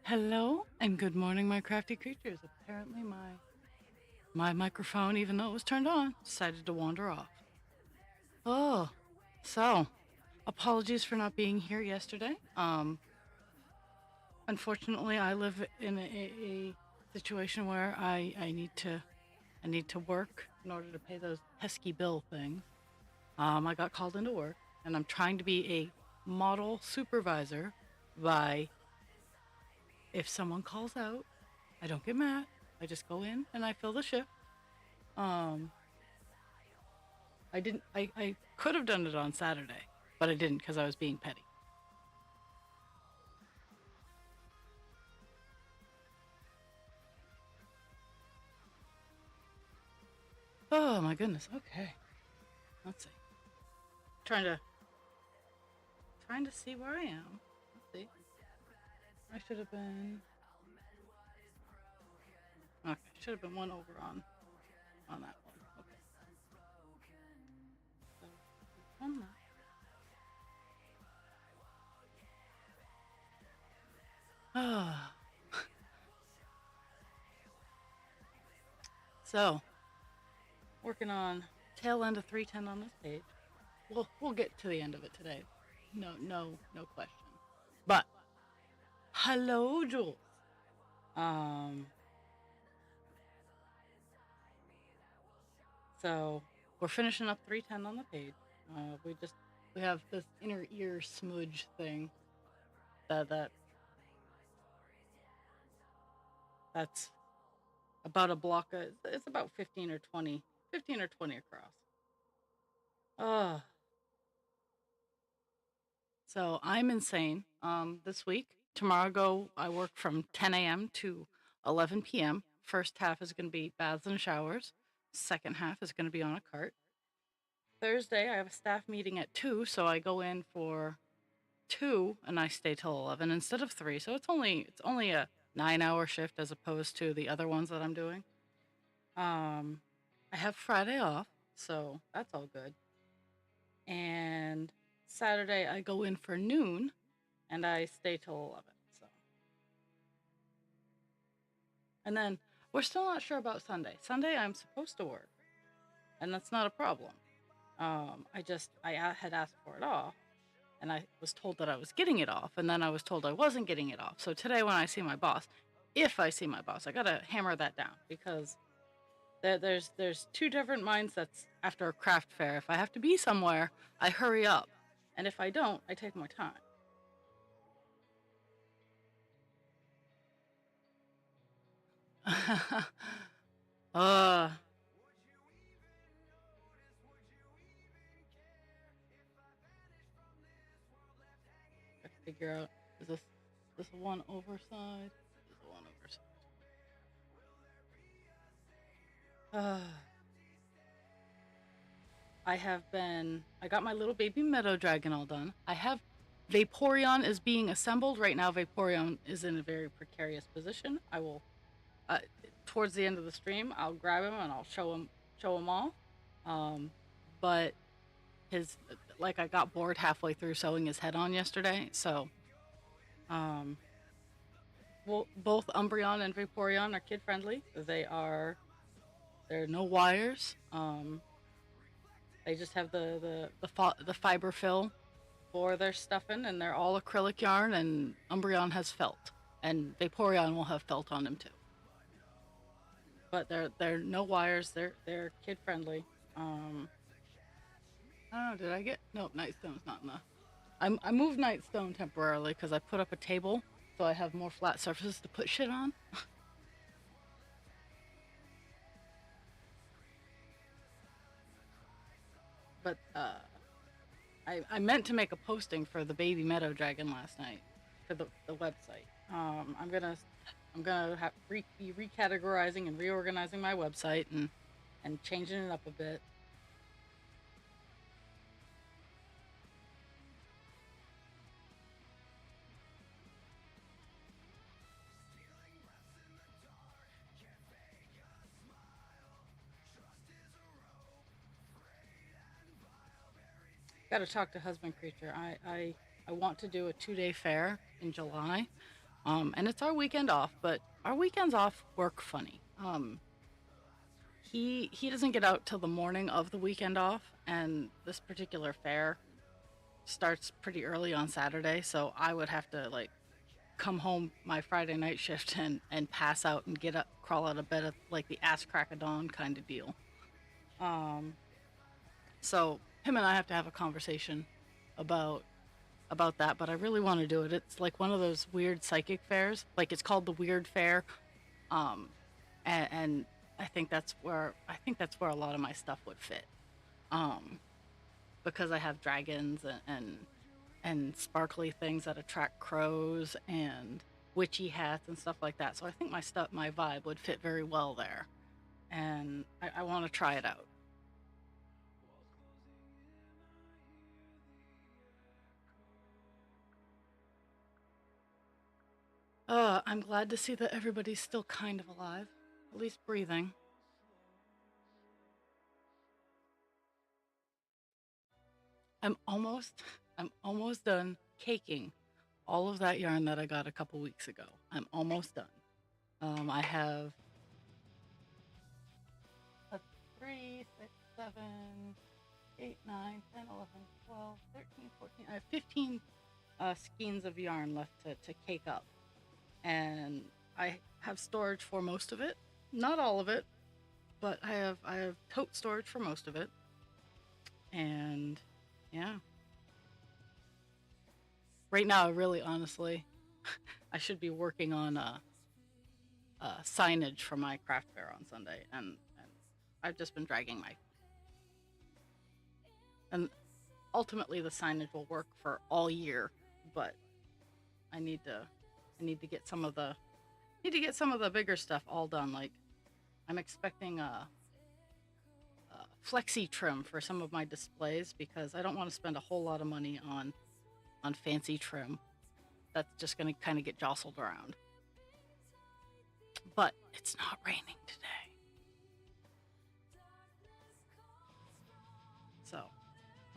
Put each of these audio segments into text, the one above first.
Hello and good morning, my crafty creatures. Apparently, my microphone, even though it was turned on, decided to wander off. Oh, so apologies for not being here yesterday. Unfortunately, I live in a situation where I need to work in order to pay those pesky bill things. I got called into work, and I'm trying to be a model supervisor by if someone calls out, I don't get mad. I just go in and I fill the shift. Um, I didn't. I could have done it on Saturday, but I didn't because I was being petty. Oh my goodness. Okay, let's see. Trying to trying to see where I am. Let's see. I should have been. Okay, should have been one over on that one. Okay, so on that. Ah, so working on tail end of 310 on this page. We'll get to the end of it today. No question. But hello, Jules. Um, so we're finishing up 310 on the page. We have this inner ear smudge thing that that's about a block. It's about 15 or 20 across. Uh, so I'm insane. This week, tomorrow I work from 10 a.m. to 11 p.m. First half is going to be baths and showers. Second half is going to be on a cart. Thursday, I have a staff meeting at 2, so I go in for 2 and I stay till 11 instead of 3. So it's only a 9-hour shift as opposed to the other ones that I'm doing. I have Friday off, so that's all good. And Saturday I go in for noon and I stay till 11. So, and then we're still not sure about Sunday. Sunday I'm supposed to work, and that's not a problem. I had asked for it off, and I was told that I was getting it off, and then I was told I wasn't getting it off. So today, when I see my boss, if I see my boss, I gotta hammer that down because there's two different mindsets after a craft fair. If I have to be somewhere, I hurry up, and if I don't, I take my time. uh, I figure out is this one overside? This is one overside. I got my little baby meadow dragon all done. I have Vaporeon is being assembled right now. Vaporeon is in a very precarious position. I will, uh, towards the end of the stream, I'll grab him and I'll show him all. Um, but his like I got bored halfway through sewing his head on yesterday, so um, well, both Umbreon and Vaporeon are kid friendly. There are no wires. They just have the fiber fill for their stuffing, and they're all acrylic yarn. And Umbreon has felt, and Vaporeon will have felt on him too. But they're no wires. They're kid friendly. I don't know. Did I get no Nightstone's not enough. I moved Nightstone temporarily because I put up a table so I have more flat surfaces to put shit on. But I meant to make a posting for the baby meadow dragon last night for the website. I'm gonna be recategorizing and reorganizing my website and changing it up a bit. Got to talk to husband creature. I want to do a 2-day fair in July. And it's our weekend off, but our weekends off work funny. He doesn't get out till the morning of the weekend off, and this particular fair starts pretty early on Saturday, so I would have to like come home my Friday night shift and pass out and get up, crawl out of bed at like the ass crack of dawn kind of deal. Um, so him and I have to have a conversation about that, but I really want to do it. It's like one of those weird psychic fairs. Like it's called the Weird Fair. Um, and I think that's where a lot of my stuff would fit. Um, because I have dragons and sparkly things that attract crows and witchy hats and stuff like that. So I think my vibe would fit very well there, and I want to try it out. I'm glad to see that everybody's still kind of alive, at least breathing. I'm almost, I'm almost done caking all of that yarn that I got a couple weeks ago. I'm almost done. I have 3, 6, 7, 8, 9, 10, 11, 12, 13, 14. I have 15 skeins of yarn left to cake up. And I have storage for most of it. Not all of it, but I have tote storage for most of it. And yeah. Right now, I really honestly I should be working on signage for my craft fair on Sunday, and I've just been dragging my and ultimately the signage will work for all year, but I need to I need to get some of the bigger stuff all done. Like I'm expecting a flexi trim for some of my displays because I don't want to spend a whole lot of money on fancy trim. That's just going to kind of get jostled around. But it's not raining today, so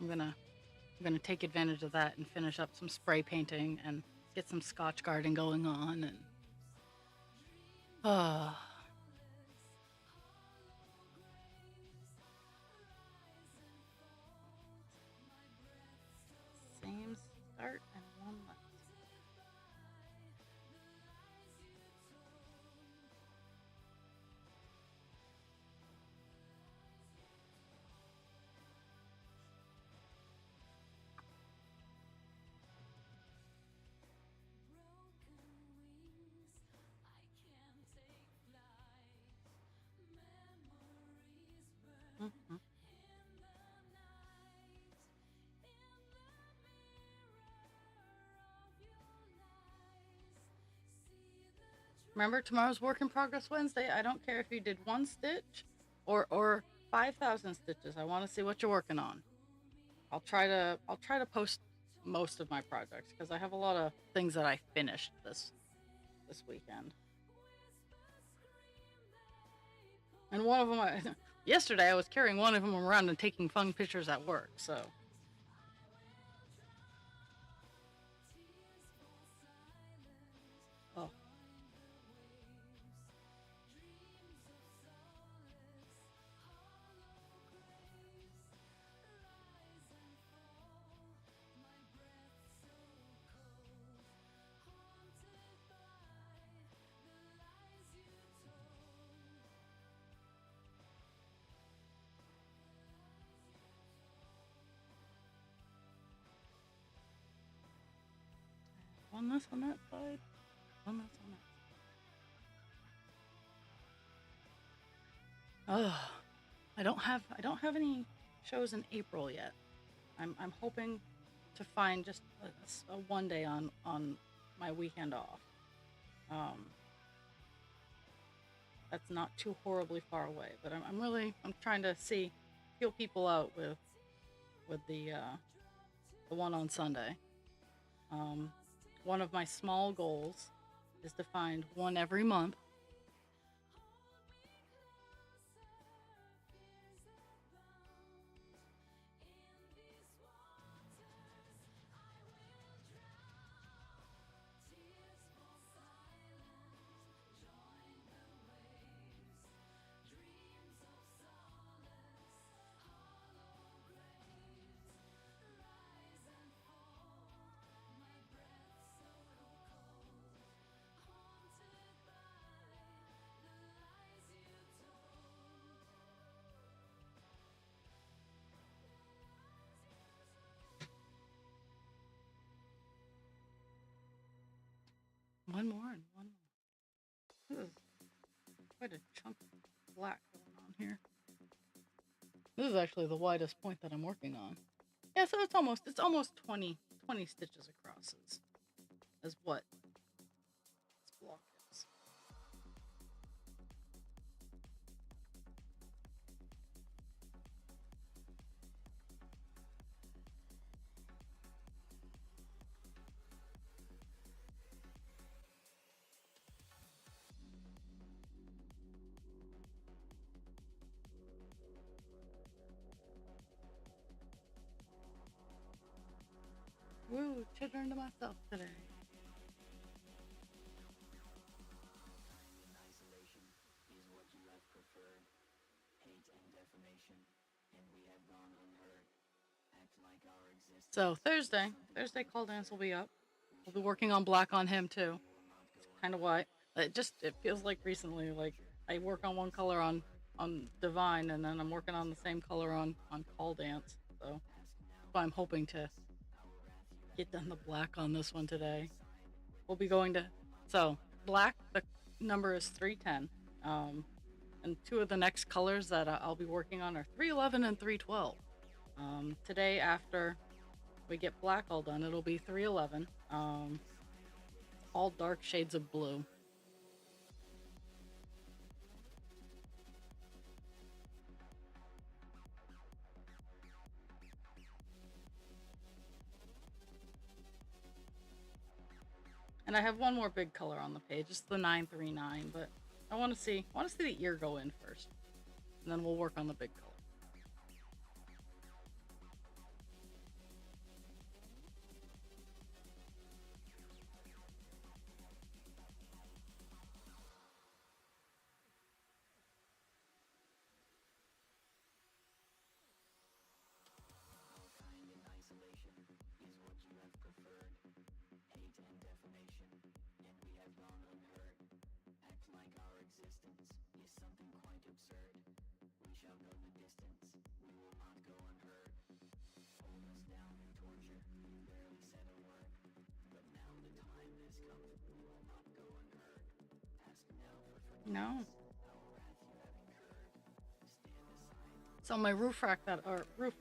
I'm gonna take advantage of that and finish up some spray painting and get some Scotch guarding going on. And uh same start and one left. Mhm. Remember, tomorrow's work in progress Wednesday. I don't care if you did one stitch or 5,000 stitches. I want to see what you're working on. I'll try to post most of my projects because I have a lot of things that I finished this weekend. And one of them, yesterday I was carrying one of them around and taking fun pictures at work. So, oh, one less on that side, one less on that. Oh, I don't have any shows in April yet. I'm hoping to find just a one day on my weekend off. Um, that's not too horribly far away, but I'm trying to feel people out with the one on Sunday. Um, one of my small goals is to find one every month. one more and one more. This is quite a chunk of black going on here. This is actually the widest point that I'm working on. Yeah, so it's almost 20 stitches across is what this block is. Woo, children to myself today. So Thursday call dance will be up. We'll be working on black on him too. It's kind of why it feels like recently, like I work on one color on Divine, and then I'm working on the same color on call dance. So that's why I'm hoping to get done the black on this one today. We'll be going to black. The number is 310. And two of the next colors that I'll be working on are 311 and 312. Today, after we get black all done, it'll be 311. All dark shades of blue. And I have one more big color on the page. It's the 939, but I want to see the ear go in first, and then we'll work on the big color. No. So my roof rack roof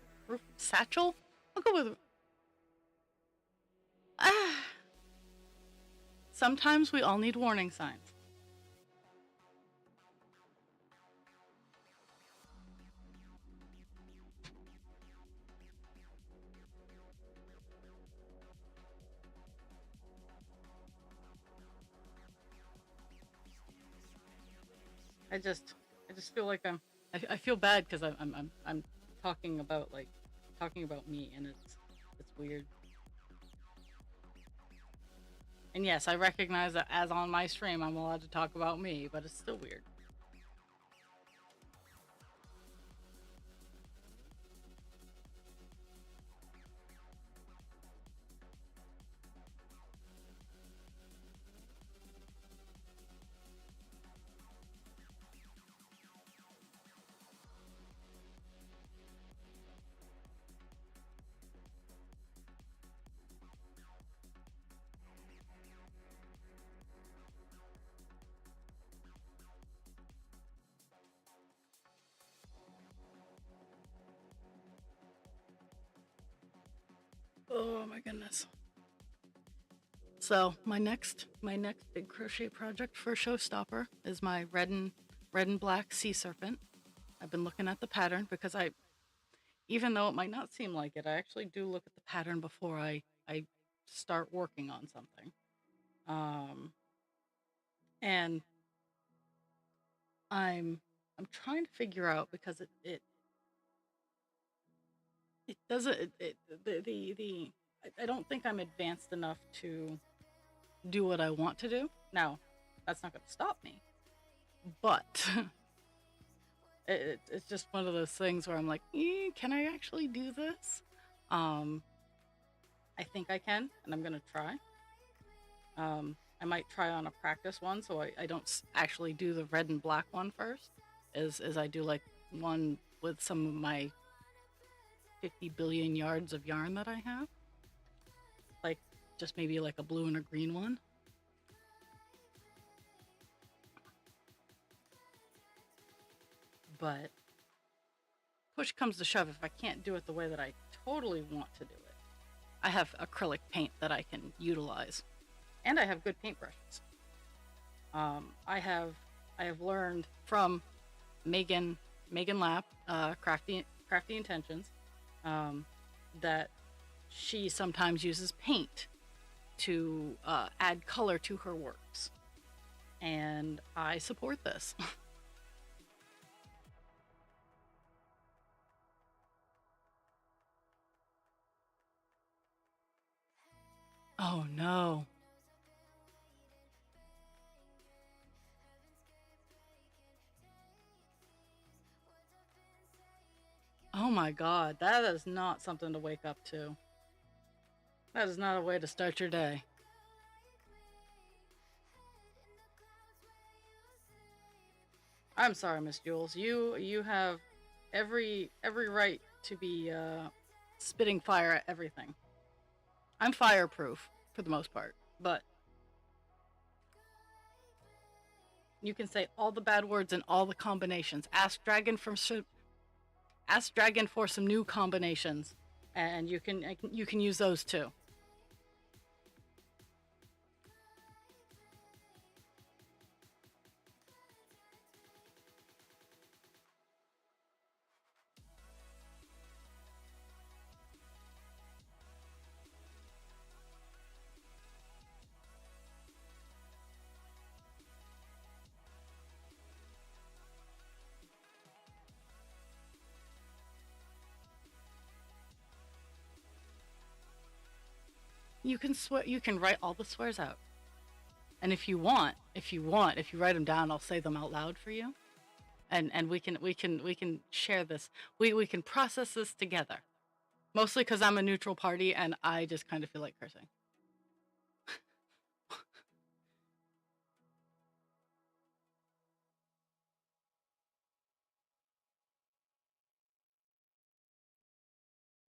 satchel. I'll go with. Sometimes we all need warning signs. I just feel like I feel bad because I'm talking about me, and it's weird. And yes, I recognize that as on my stream I'm allowed to talk about me, but it's still weird. Oh my goodness. So my next big crochet project for Showstopper is my red and black sea serpent. I've been looking at the pattern because even though it might not seem like it, I actually do look at the pattern before I start working on something. And I'm trying to figure out, because it doesn't I don't think I'm advanced enough to do what I want to do. Now, that's not going to stop me, but it's just one of those things where I'm like, can I actually do this? I think I can, and I'm going to try. I might try on a practice one, so I don't actually do the red and black one first, as I do like one with some of my 50 billion yards of yarn that I have. Like, just maybe like a blue and a green one. But push comes to shove, if I can't do it the way that I totally want to do it, I have acrylic paint that I can utilize, and I have good paintbrushes. I have learned from Megan Lapp, Crafty Intentions, um, that she sometimes uses paint to add color to her works, and I support this. Oh no. Oh my god, that is not something to wake up to. That is not a way to start your day. I'm sorry, Miss Jules. You have every right to be spitting fire at everything. I'm fireproof for the most part, but you can say all the bad words and all the combinations. Ask Dragon for some new combinations, and you can use those too. You can swear. You can write all the swears out, and if you write them down, I'll say them out loud for you, and we can share this. We can process this together. Mostly because I'm a neutral party and I just kind of feel like cursing.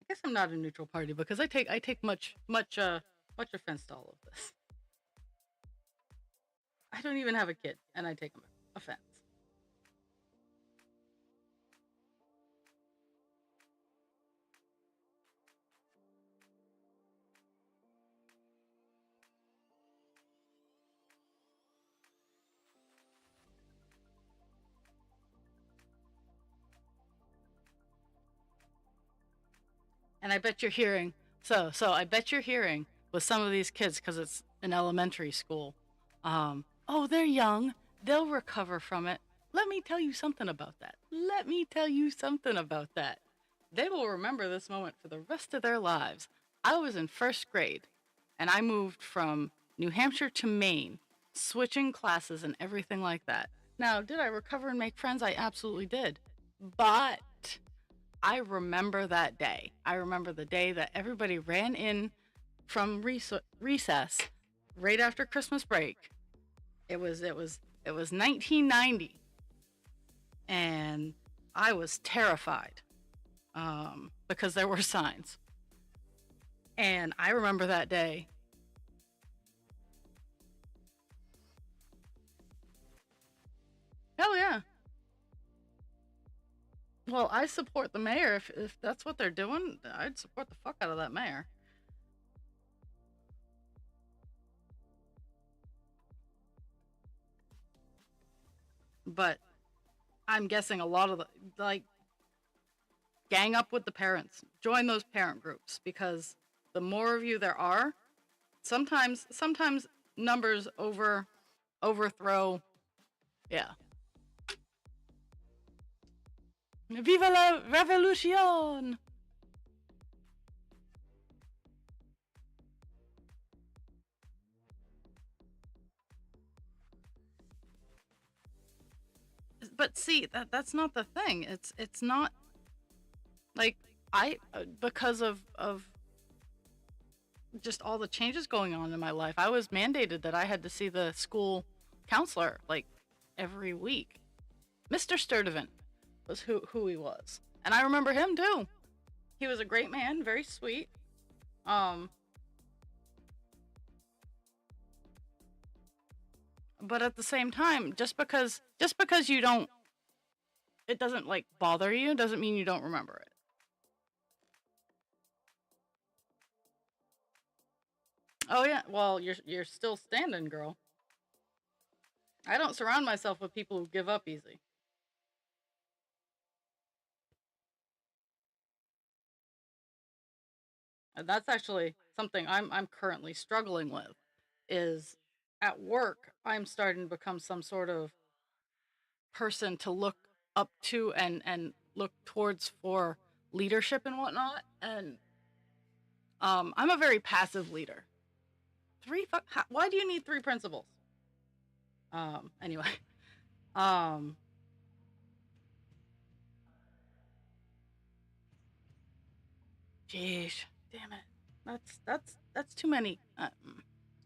I guess I'm not a neutral party because I take much offense to all of this. I don't even have a kid, and I take offense. And I bet you're hearing I bet you're hearing with some of these kids because it's an elementary school. Oh, they're young. They'll recover from it. Let me tell you something about that. Let me tell you something about that. They will remember this moment for the rest of their lives. I was in first grade, and I moved from New Hampshire to Maine, switching classes and everything like that. Now, did I recover and make friends? I absolutely did. But I remember that day. I remember the day that everybody ran in from recess right after Christmas break. It was 1990, and I was terrified because there were signs. And I remember that day. Hell yeah. Well, I support the mayor. If that's what they're doing, I'd support the fuck out of that mayor. But I'm guessing a lot of the, like, gang up with the parents, join those parent groups, because the more of you there are, sometimes numbers overthrow. Yeah. Viva la revolution! But see, that's not the thing. It's not like I because of just all the changes going on in my life. I was mandated that I had to see the school counselor like every week. Mr. Sturdivant was who he was, and I remember him too. He was a great man, very sweet. Um, but at the same time, just because you don't it doesn't like bother you, doesn't mean you don't remember it. Oh yeah, well, you're still standing, girl. I don't surround myself with people who give up easy. And that's actually something I'm currently struggling with is at work I'm starting to become some sort of person to look up to and look towards for leadership and whatnot. And I'm a very passive leader. Why do you need three principles? Anyway. Um Jeez, damn it. That's too many.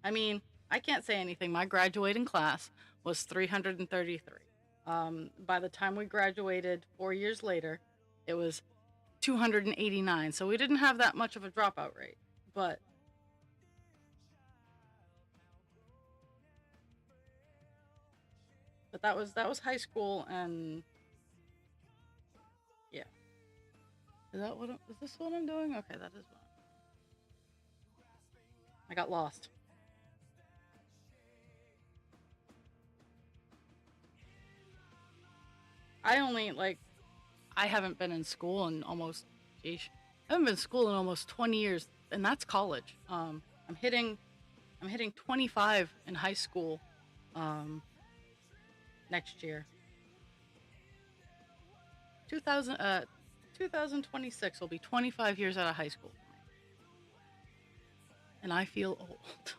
I mean, I can't say anything. My graduating class was 333. By the time we graduated 4 years later, it was 289. So we didn't have that much of a dropout rate. But that was high school, and yeah. Is this what I'm doing? Okay, that is what I got lost. I only like I haven't been in school in almost, geez, I haven't been in school in almost 20 years, and that's college. I'm hitting, I'm hitting 25 in high school, um, next year. 2000, 2026 will be 25 years out of high school, and I feel old.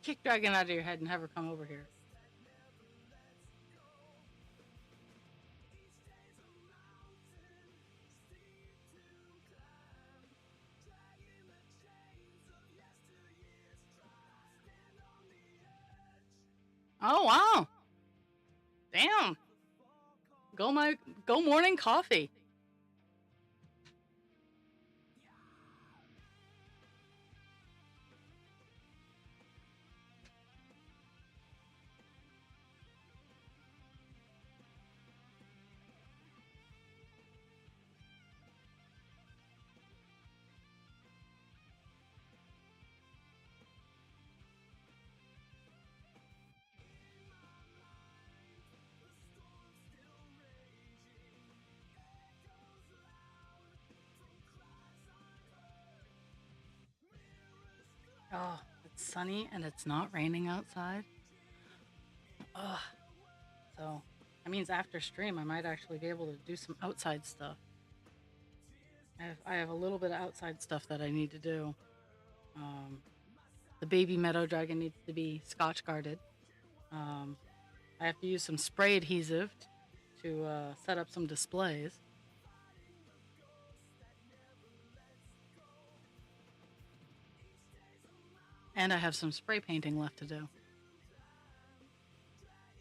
Kick Dragon out of your head and have her come over here. Oh wow, damn. Go morning coffee. Oh, it's sunny and it's not raining outside. Ugh. So that means after stream, I might actually be able to do some outside stuff. I have a little bit of outside stuff that I need to do. Um, the baby meadow dragon needs to be scotch guarded. Um, I have to use some spray adhesive to set up some displays. And I have some spray painting left to do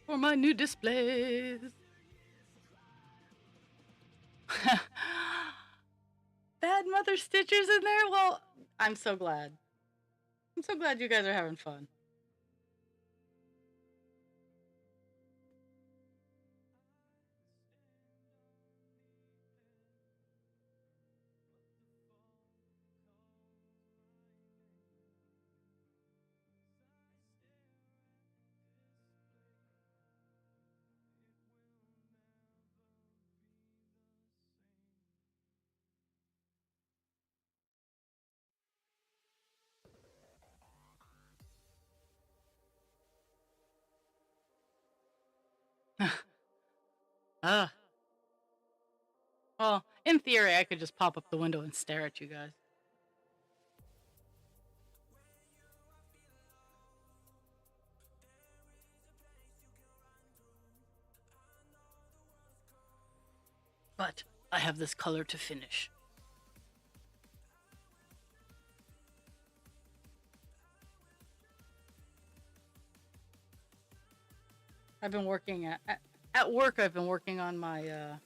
for my new displays. Bad mother Stitchers in there? Well, I'm so glad. I'm so glad you guys are having fun. uh, well, in theory, I could just pop up the window and stare at you guys. But I have this color to finish. I've been working at work. I've been working on my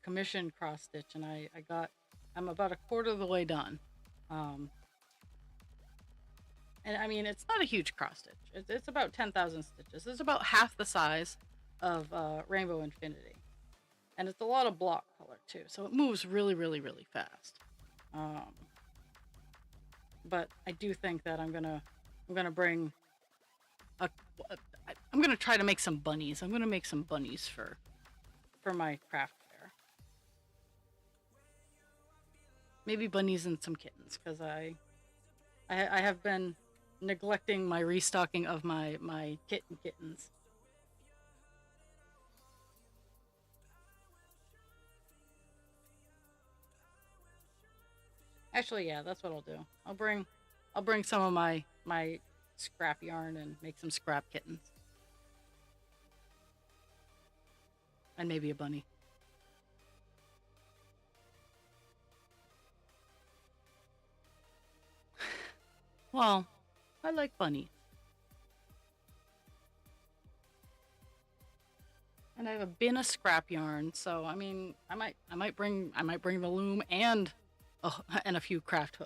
commission cross stitch, and I'm about a quarter of the way done. Um, and I mean, it's not a huge cross stitch. It's about 10,000 stitches. It's about half the size of Rainbow Infinity, and it's a lot of block color too, so it moves really, really, really fast. Um, but I do think that I'm gonna bring a, I'm gonna try to make some bunnies. I'm gonna make some bunnies for my craft fair. Maybe bunnies and some kittens, because I have been neglecting my restocking of my kittens. Actually, yeah, that's what I'll do. I'll bring some of my scrap yarn and make some scrap kittens, and maybe a bunny. Well, I like bunnies. And I have a bin of scrap yarn, so I mean, I might bring the loom and and a few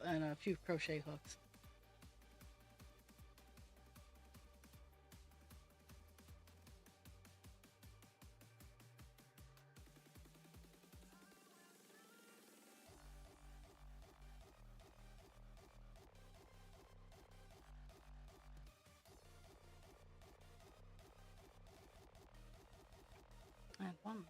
and a few crochet hooks. And one left.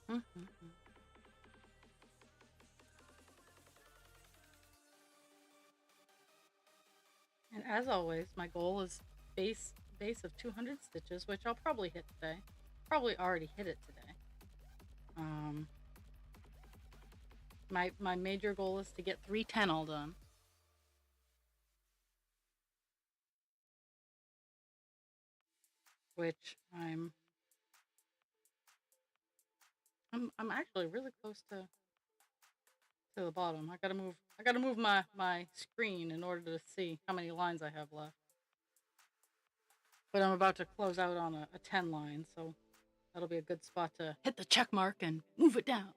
Mm-hmm. And as always, my goal is base of 200 stitches, which I'll probably hit today. Probably already hit it today. Um, my major goal is to get 310 all done. Which I'm actually really close to the bottom. I gotta move my screen in order to see how many lines I have left. But I'm about to close out on a 10 line, so that'll be a good spot to hit the check mark and move it down.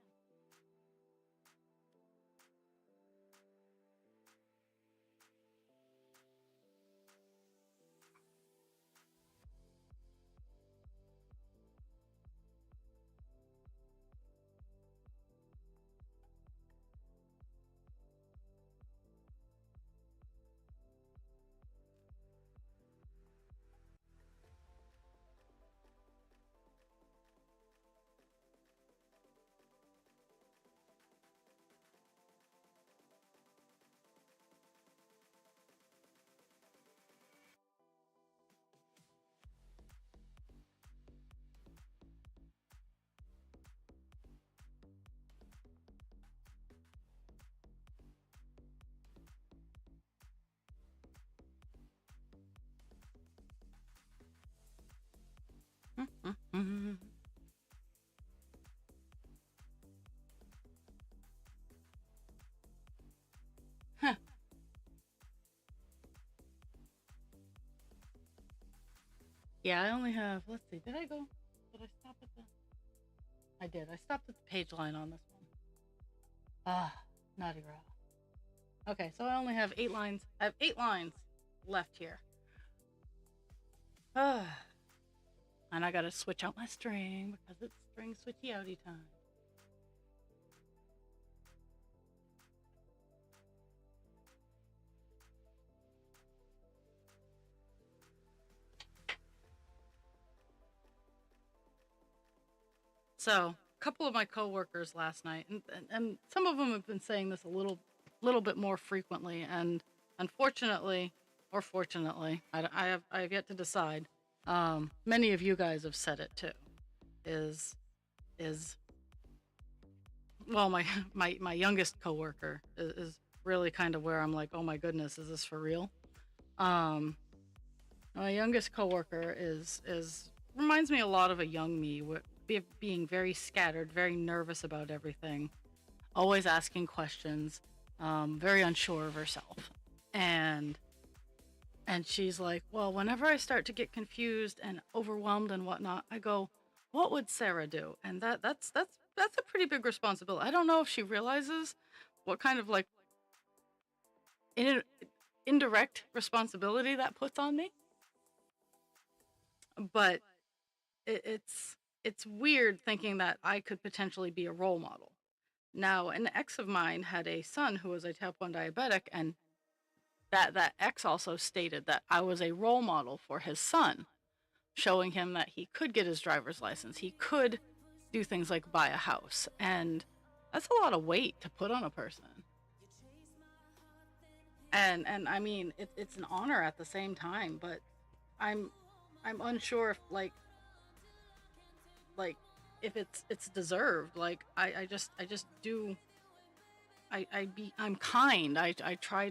Huh. Yeah, I only have. Let's see. Did I go? Did I stop at the? I did. I stopped at the page line on this one. Ah, naughty raw. Okay, so I only have 8 lines. I have 8 lines left here. Ah, and I gotta switch out my string because it's string switchy outy time. So, a couple of my coworkers last night, and some of them have been saying this a little bit more frequently, and unfortunately, or fortunately, I have yet to decide. Many of you guys have said it too. Is is well, my my youngest coworker is really kind of where I'm like, oh my goodness, is this for real? Um, my youngest coworker is reminds me a lot of a young me, being very scattered, very nervous about everything, always asking questions, very unsure of herself, and she's like, well, whenever I start to get confused and overwhelmed and whatnot, I go, what would Sarah do? And that's a pretty big responsibility. I don't know if she realizes what kind of like in, indirect responsibility that puts on me, but it's weird thinking that I could potentially be a role model. Now, an ex of mine had a son who was a type 1 diabetic, and that ex also stated that I was a role model for his son, showing him that he could get his driver's license, he could do things like buy a house, and that's a lot of weight to put on a person. And I mean, it's an honor at the same time, but I'm I'm unsure if like if it's deserved. Like I just do I'm kind. I try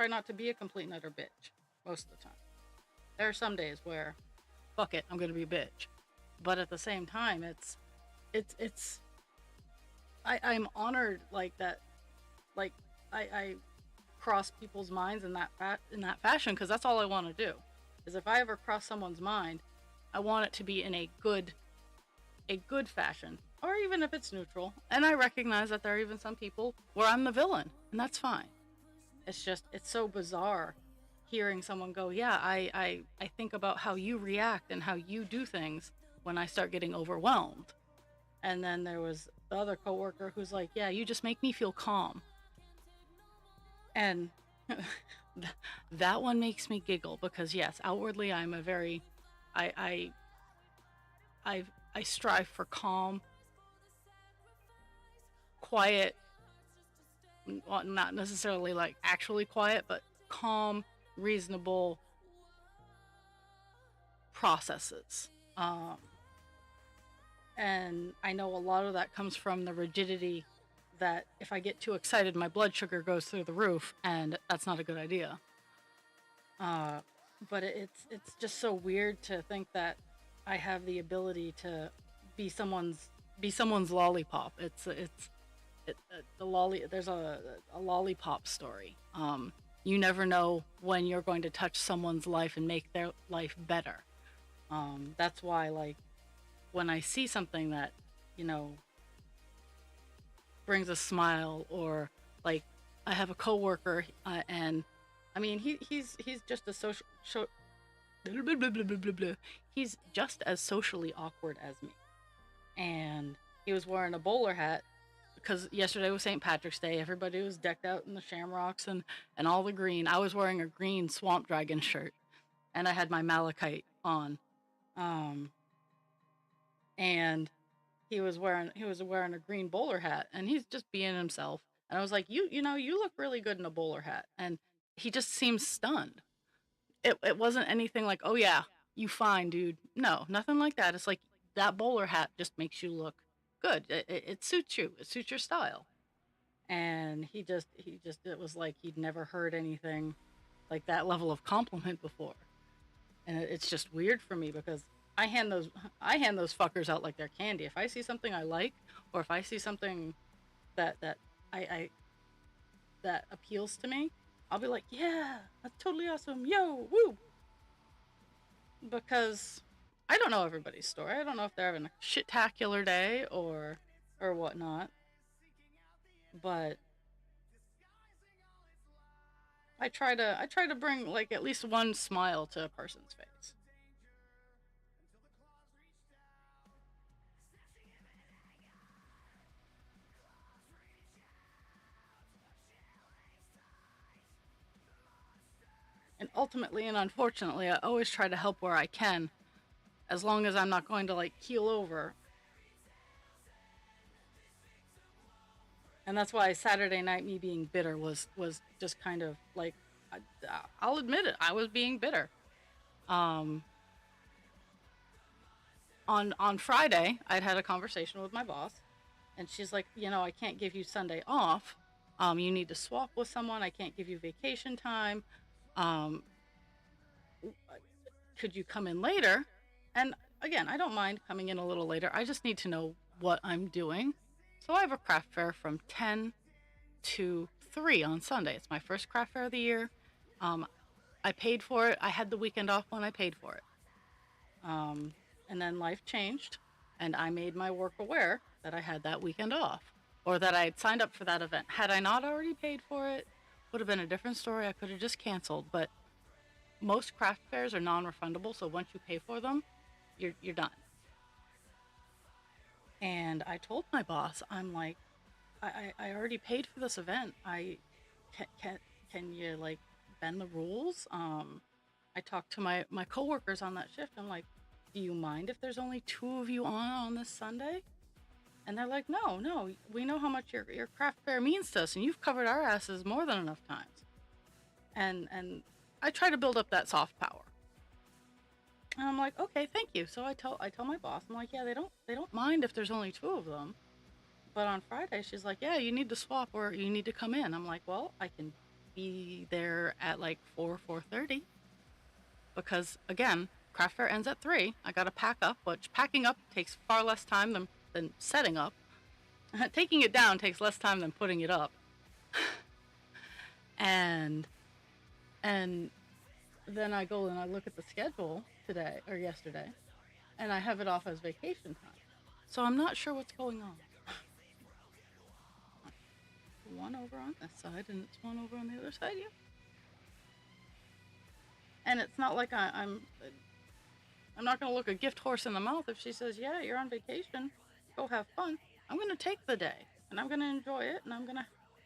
not to be a complete and utter bitch most of the time. There are some days where fuck it, I'm gonna be a bitch. But at the same time, it's I'm honored like that, like I cross people's minds in in that fashion, because that's all I want to do. Is if I ever cross someone's mind, I want it to be in a good fashion, or even if it's neutral. And I recognize that there are even some people where I'm the villain, and that's fine. It's just it's so bizarre hearing someone go, "Yeah, I think about how you react and how you do things when I start getting overwhelmed." And then there was the other coworker who's like, "Yeah, you just make me feel calm." And that one makes me giggle because yes, outwardly I'm a very I I strive for calm, quiet, well, not necessarily like actually quiet, but calm, reasonable processes. Um, and I know a lot of that comes from the rigidity that if I get too excited, my blood sugar goes through the roof, and that's not a good idea. Uh, but it's just so weird to think that I have the ability to be someone's lollipop. The lolly. There's a lollipop story. You never know when you're going to touch someone's life and make their life better. That's why, like, when I see something that, you know, brings a smile, or like I have a coworker, and I mean he's just as blah, blah, blah, blah, blah, blah. He's just as socially awkward as me, and he was wearing a bowler hat because yesterday was St. Patrick's Day. Everybody was decked out in the shamrocks and all the green. I was wearing a green swamp dragon shirt, and I had my malachite on. Um, and he was wearing a green bowler hat, and he's just being himself. And I was like, you know, you look really good in a bowler hat. And he just seems stunned. It wasn't anything like, oh yeah, you fine, dude. No, nothing like that. It's like that bowler hat just makes you look good. It suits you. It suits your style. And he just it was like he'd never heard anything like that level of compliment before. And it's just weird for me because I hand those I hand those fuckers out like they're candy. If I see something I like, or if I see something that I that appeals to me, I'll be like, yeah, that's totally awesome, yo, woo. Because I don't know everybody's story. I don't know if they're having a shit-tacular day or whatnot. But I try to bring like at least one smile to a person's face. And ultimately and unfortunately, I always try to help where I can, as long as I'm not going to like keel over. And that's why Saturday night, me being bitter was just kind of like, I, I'll admit it, I was being bitter. Um, on Friday, I'd had a conversation with my boss, and she's like, I can't give you Sunday off. You need to swap with someone. I can't give you vacation time. Um, could you come in later? And again, I don't mind coming in a little later. I just need to know what I'm doing. So I have a craft fair from 10 to 3 on Sunday. It's my first craft fair of the year. Um, I paid for it. I had the weekend off when I paid for it. Um, and then life changed, and I made my work aware that I had that weekend off, or that I had signed up for that event. Had I not already paid for it, would have been a different story. I could have just canceled. But most craft fairs are non-refundable, so once you pay for them, you're done. And I told my boss, I'm like, I already paid for this event. Can you like bend the rules? I talked to my coworkers on that shift. I'm like, do you mind if there's only 2 of you on this Sunday? And they're like, no, we know how much your craft fair means to us, and you've covered our asses more than enough times. And I try to build up that soft power. And I'm like, okay, thank you. So I tell my boss, I'm like, yeah, they don't mind if there's only 2 of them. But on Friday, she's like, yeah, you need to swap or you need to come in. I'm like, well, I can be there at like 4:30, because again, craft fair ends at 3. I got to pack up, which packing up takes far less time than setting up. Taking it down takes less time than putting it up. and and then I go and I look at the schedule today or yesterday, and I have it off as vacation time. So I'm not sure what's going on. One over on this side, and it's one over on the other side. Yeah. And it's not like I'm not going to look a gift horse in the mouth if she says, yeah, you're on vacation, go have fun. I'm going to take the day, and I'm going to enjoy it, and I'm going to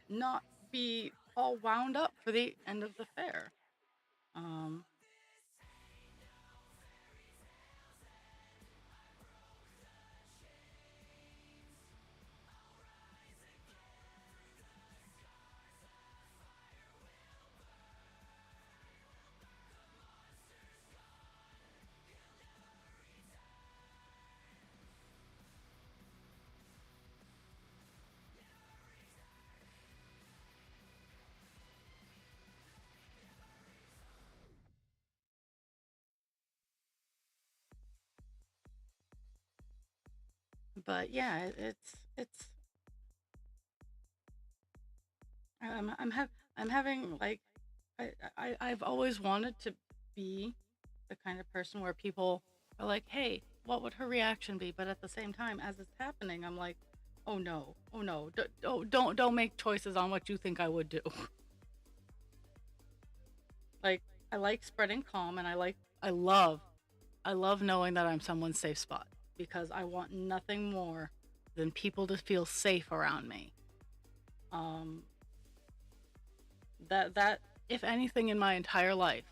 not be all wound up for the end of the fair. Um, but yeah, it's I'm having like I've always wanted to be the kind of person where people are like, hey, what would her reaction be? But at the same time, as it's happening, I'm like, oh no, don't make choices on what you think I would do. Like, I like spreading calm, and I love knowing that I'm someone's safe spot, because I want nothing more than people to feel safe around me. Um, that if anything in my entire life,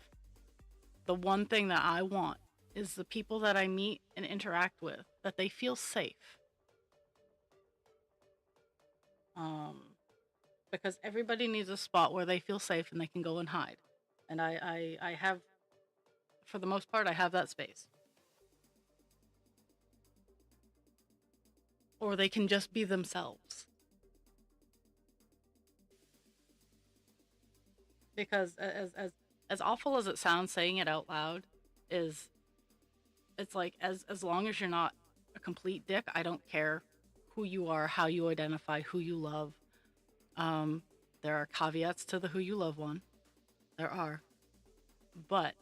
the one thing that I want is the people that I meet and interact with, that they feel safe. Um, because everybody needs a spot where they feel safe and they can go and hide. And I have, for the most part, I have that space. Or they can just be themselves. Because as awful as it sounds, saying it out loud is, it's like, as long as you're not a complete dick, I don't care who you are, how you identify, who you love. Um, there are caveats to the who you love one. There are. But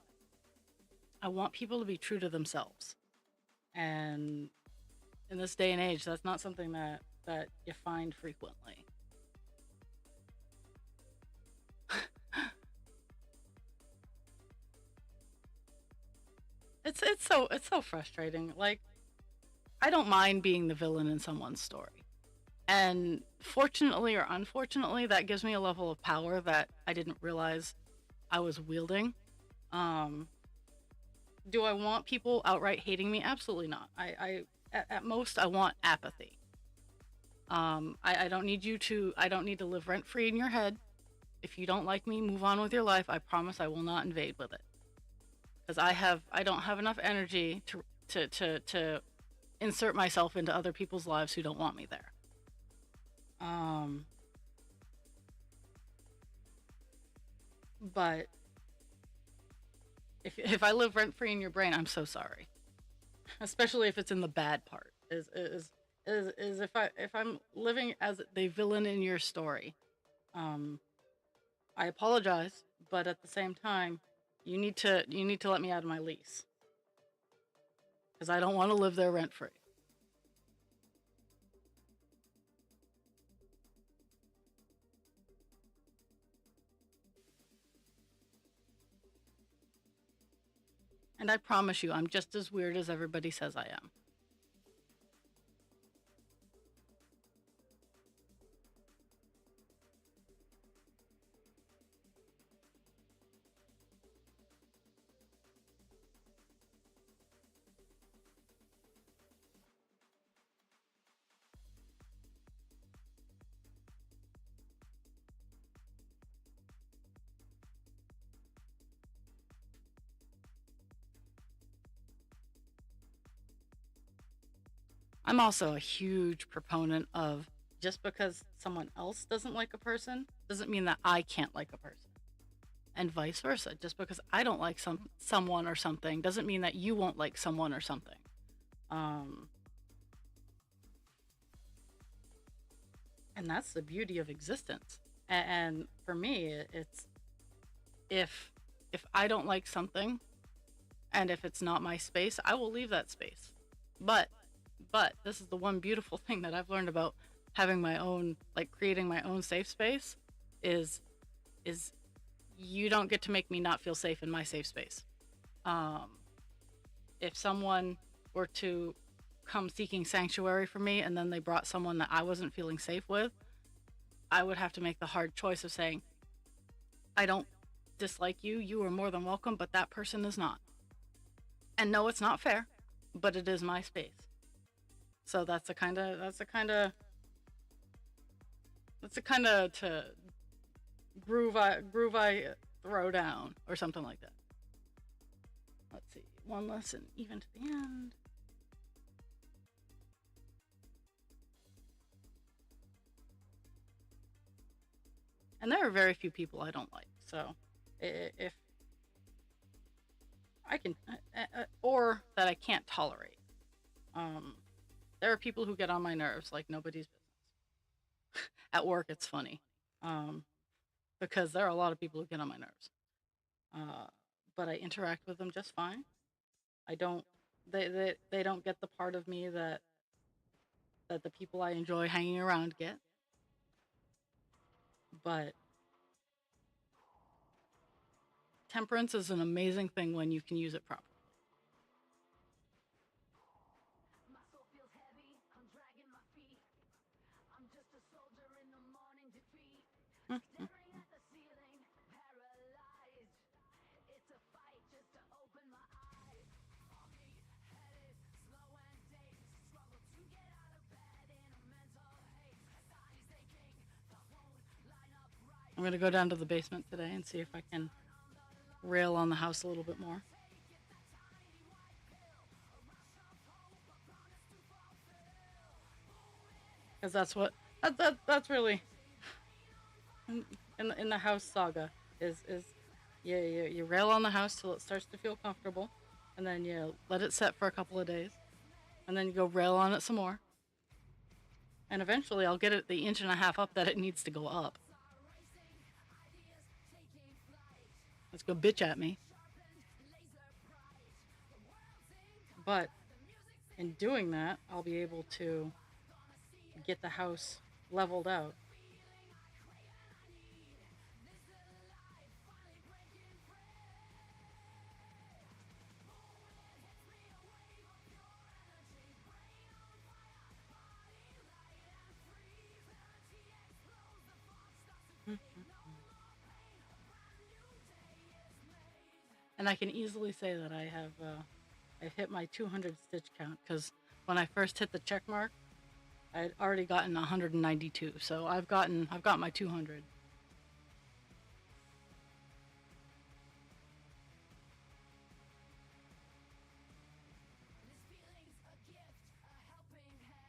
I want people to be true to themselves. And in this day and age, that's not something that you find frequently. It's so frustrating. Like, I don't mind being the villain in someone's story. And fortunately or unfortunately, that gives me a level of power that I didn't realize I was wielding. Um, do I want people outright hating me? Absolutely not. At most, I want apathy. I don't need you to. I don't need to live rent free in your head. If you don't like me, move on with your life. I promise I will not invade with it because I don't have enough energy to insert myself into other people's lives who don't want me there. Um, but if I live rent free in your brain, I'm so sorry. Especially if it's in the bad part. Is if I'm living as the villain in your story. Um, I apologize, but at the same time, you need to let me out of my lease because I don't want to live there rent free. And I promise you, I'm just as weird as everybody says I am. I'm also a huge proponent of just because someone else doesn't like a person doesn't mean that I can't like a person. And vice versa. Just because I don't like someone or something doesn't mean that you won't like someone or something. Um, and that's the beauty of existence. And for me, it's if if I don't like something and if it's not my space, I will leave that space. But but this is the one beautiful thing that I've learned about having my own, like creating my own safe space is is you don't get to make me not feel safe in my safe space. Um, if someone were to come seeking sanctuary for me and then they brought someone that I wasn't feeling safe with, I would have to make the hard choice of saying, I don't dislike you. You are more than welcome, but that person is not. And no, it's not fair, but it is my space. So that's the kind of to groove I throw down or something like that. Let's see, one lesson even to the end. And there are very few people I don't like. So if I can, or that I can't tolerate. Um, there are people who get on my nerves like nobody's business. At work, it's funny um, because there are a lot of people who get on my nerves. Uh, but I interact with them just fine. I don't. They don't get the part of me that the people I enjoy hanging around get. But temperance is an amazing thing when you can use it properly. I'm gonna go down to the basement today and see if I can rail on the house a little bit more. Because that's really in the house saga is you rail on the house till it starts to feel comfortable, and then you let it set for a couple of days, and then you go rail on it some more, and eventually I'll get it the inch and a half up that it needs to go up. Let's go bitch at me. But in doing that, I'll be able to get the house leveled out. And I can easily say that I've hit my 200 stitch count because when I first hit the check mark, I had already gotten 192, so I've got my 200.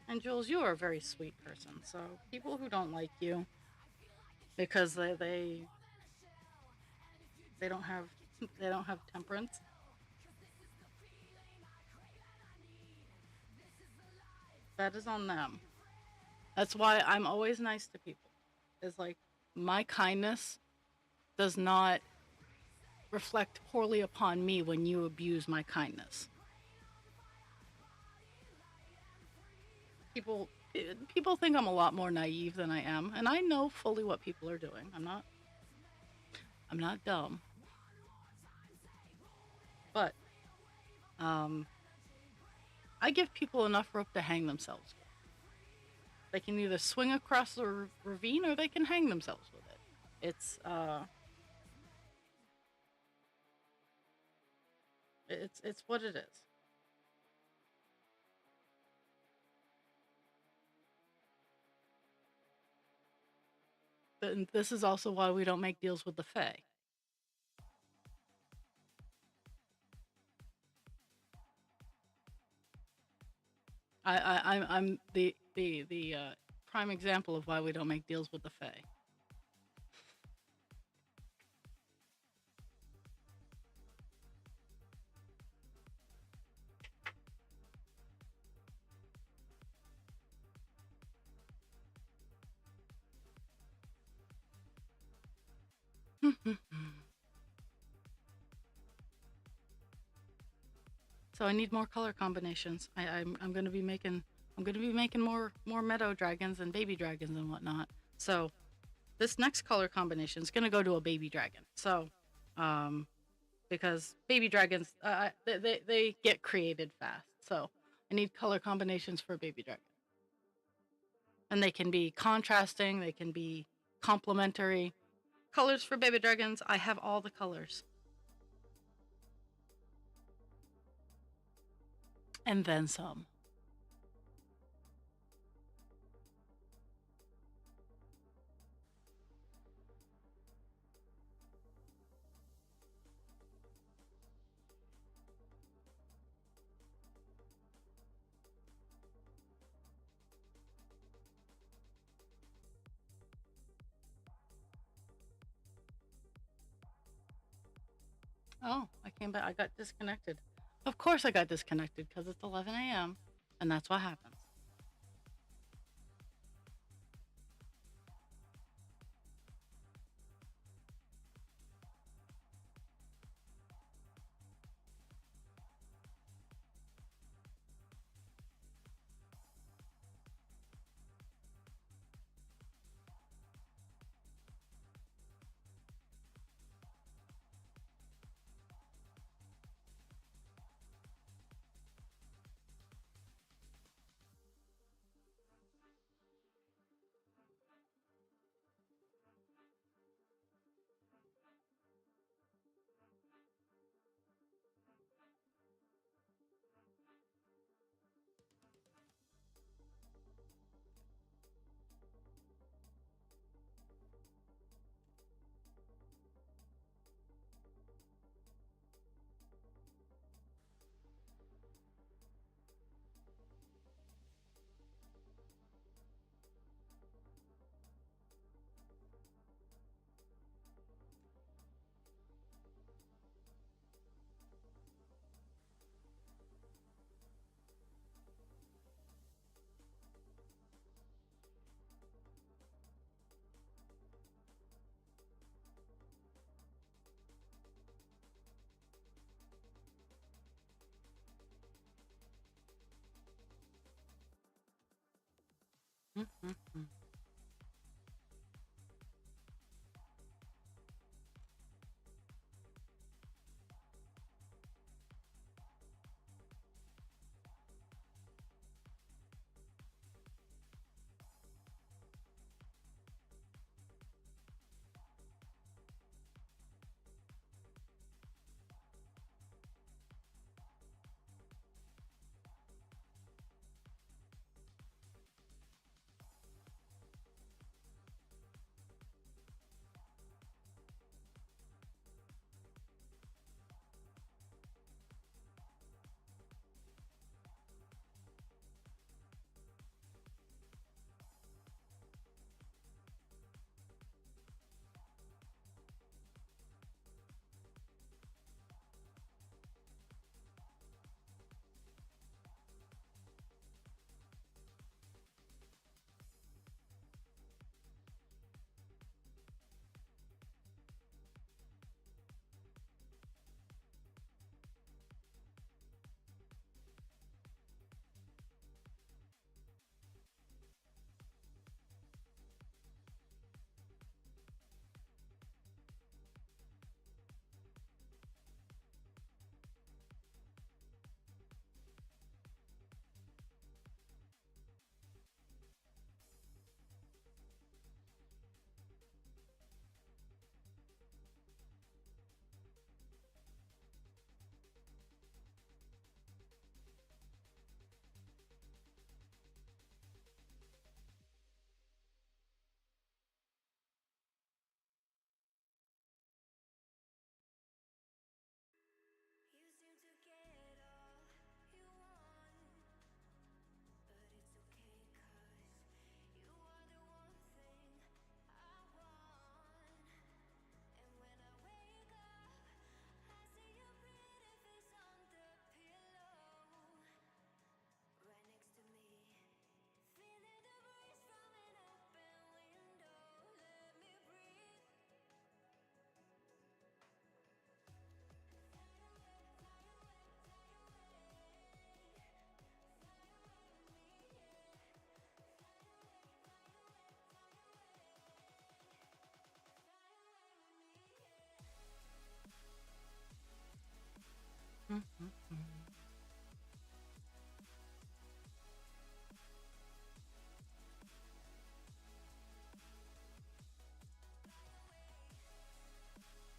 And Jules, you are a very sweet person. So people who don't like you because they don't have they don't have temperance, that is on them. That's why I'm always nice to people. It's like my kindness does not reflect poorly upon me when you abuse my kindness. People people think I'm a lot more naive than I am, and I know fully what people are doing. I'm not dumb, but um, I give people enough rope to hang themselves with. They can either swing across the ravine or they can hang themselves with it. It's what it is. And this is also why we don't make deals with the Fae. I'm the prime example of why we don't make deals with the Fae. So I need more color combinations. I'm gonna be making more meadow dragons and baby dragons and whatnot. So this next color combination is gonna go to a baby dragon. So um, because baby dragons they get created fast. So I need color combinations for a baby dragon, and they can be contrasting. They can be complementary. Colors for baby dragons. I have all the colors, and then some. Oh, I came back. I got disconnected. Of course, I got disconnected because it's 11 a.m. and that's what happens. Mm-hmm.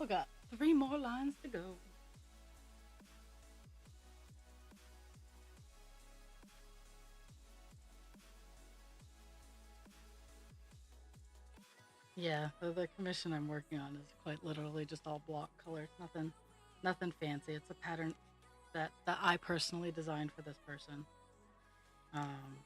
We got 3 more lines to go. Yeah, the commission I'm working on is quite literally just all block colors. Nothing fancy. It's a pattern that I personally designed for this person. Um,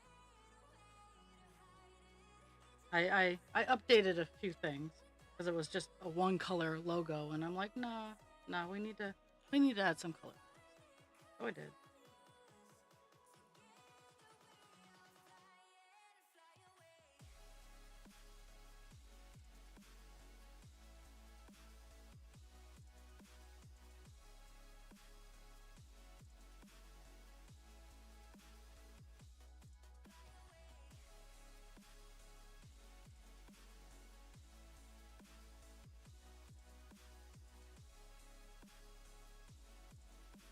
I updated a few things because it was just a one color logo, and I'm like, nah, we need to add some color. So I did.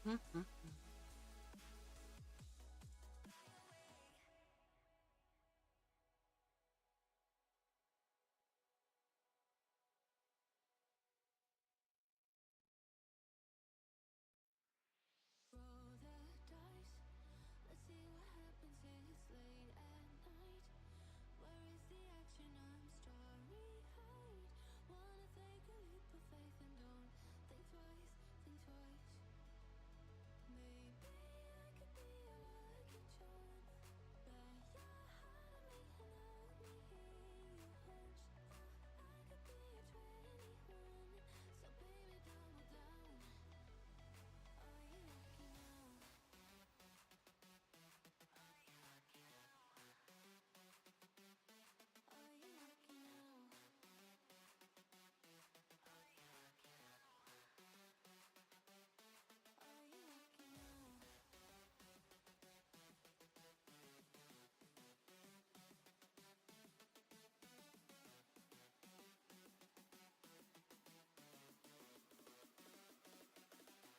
Mm-hmm.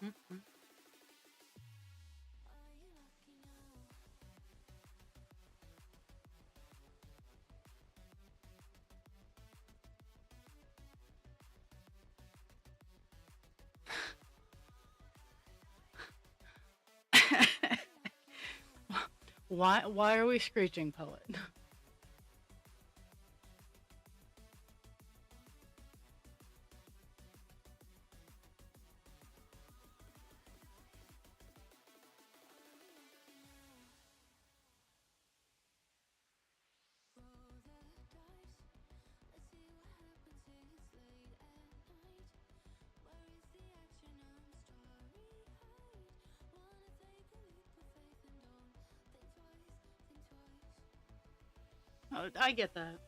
Mm-hmm. Why are we screeching, poet? Oh, I get that.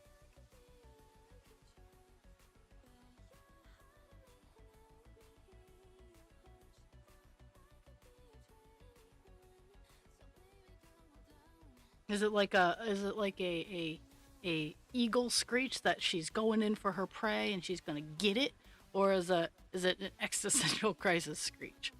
Is it like a eagle screech that she's going in for her prey and she's gonna get it, or is it an existential crisis screech?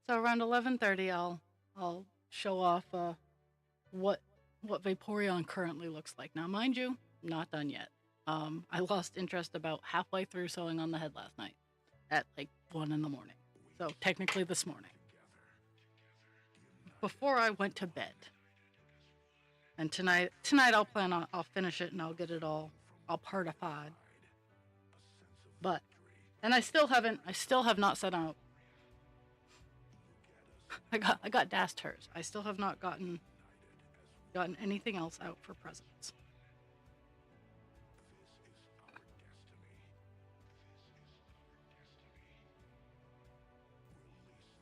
So around 11:30, I'll show off what what Vaporeon currently looks like. Now, mind you, not done yet. I lost interest about halfway through sewing on the head last night at like 1 in the morning. So technically this morning, before I went to bed. And tonight I'll finish it and I'll get it all partified. But, and I still have not set out. I got dashed hers. I still have not gotten anything else out for presents.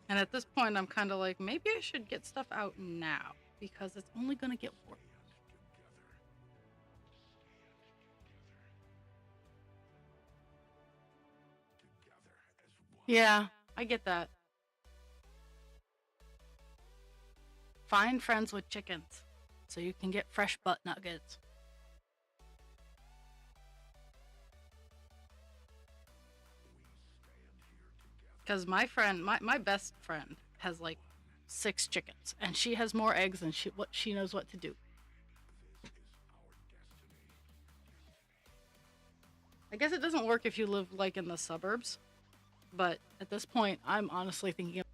And at this point, I'm kind of like, maybe I should get stuff out now because it's only going to get worse. Yeah, I get that. Find friends with chickens so you can get fresh butt nuggets. Because my best friend has like 6 chickens, and she has more eggs than she knows what to do. I guess it doesn't work if you live like in the suburbs, but at this point, I'm honestly thinking of.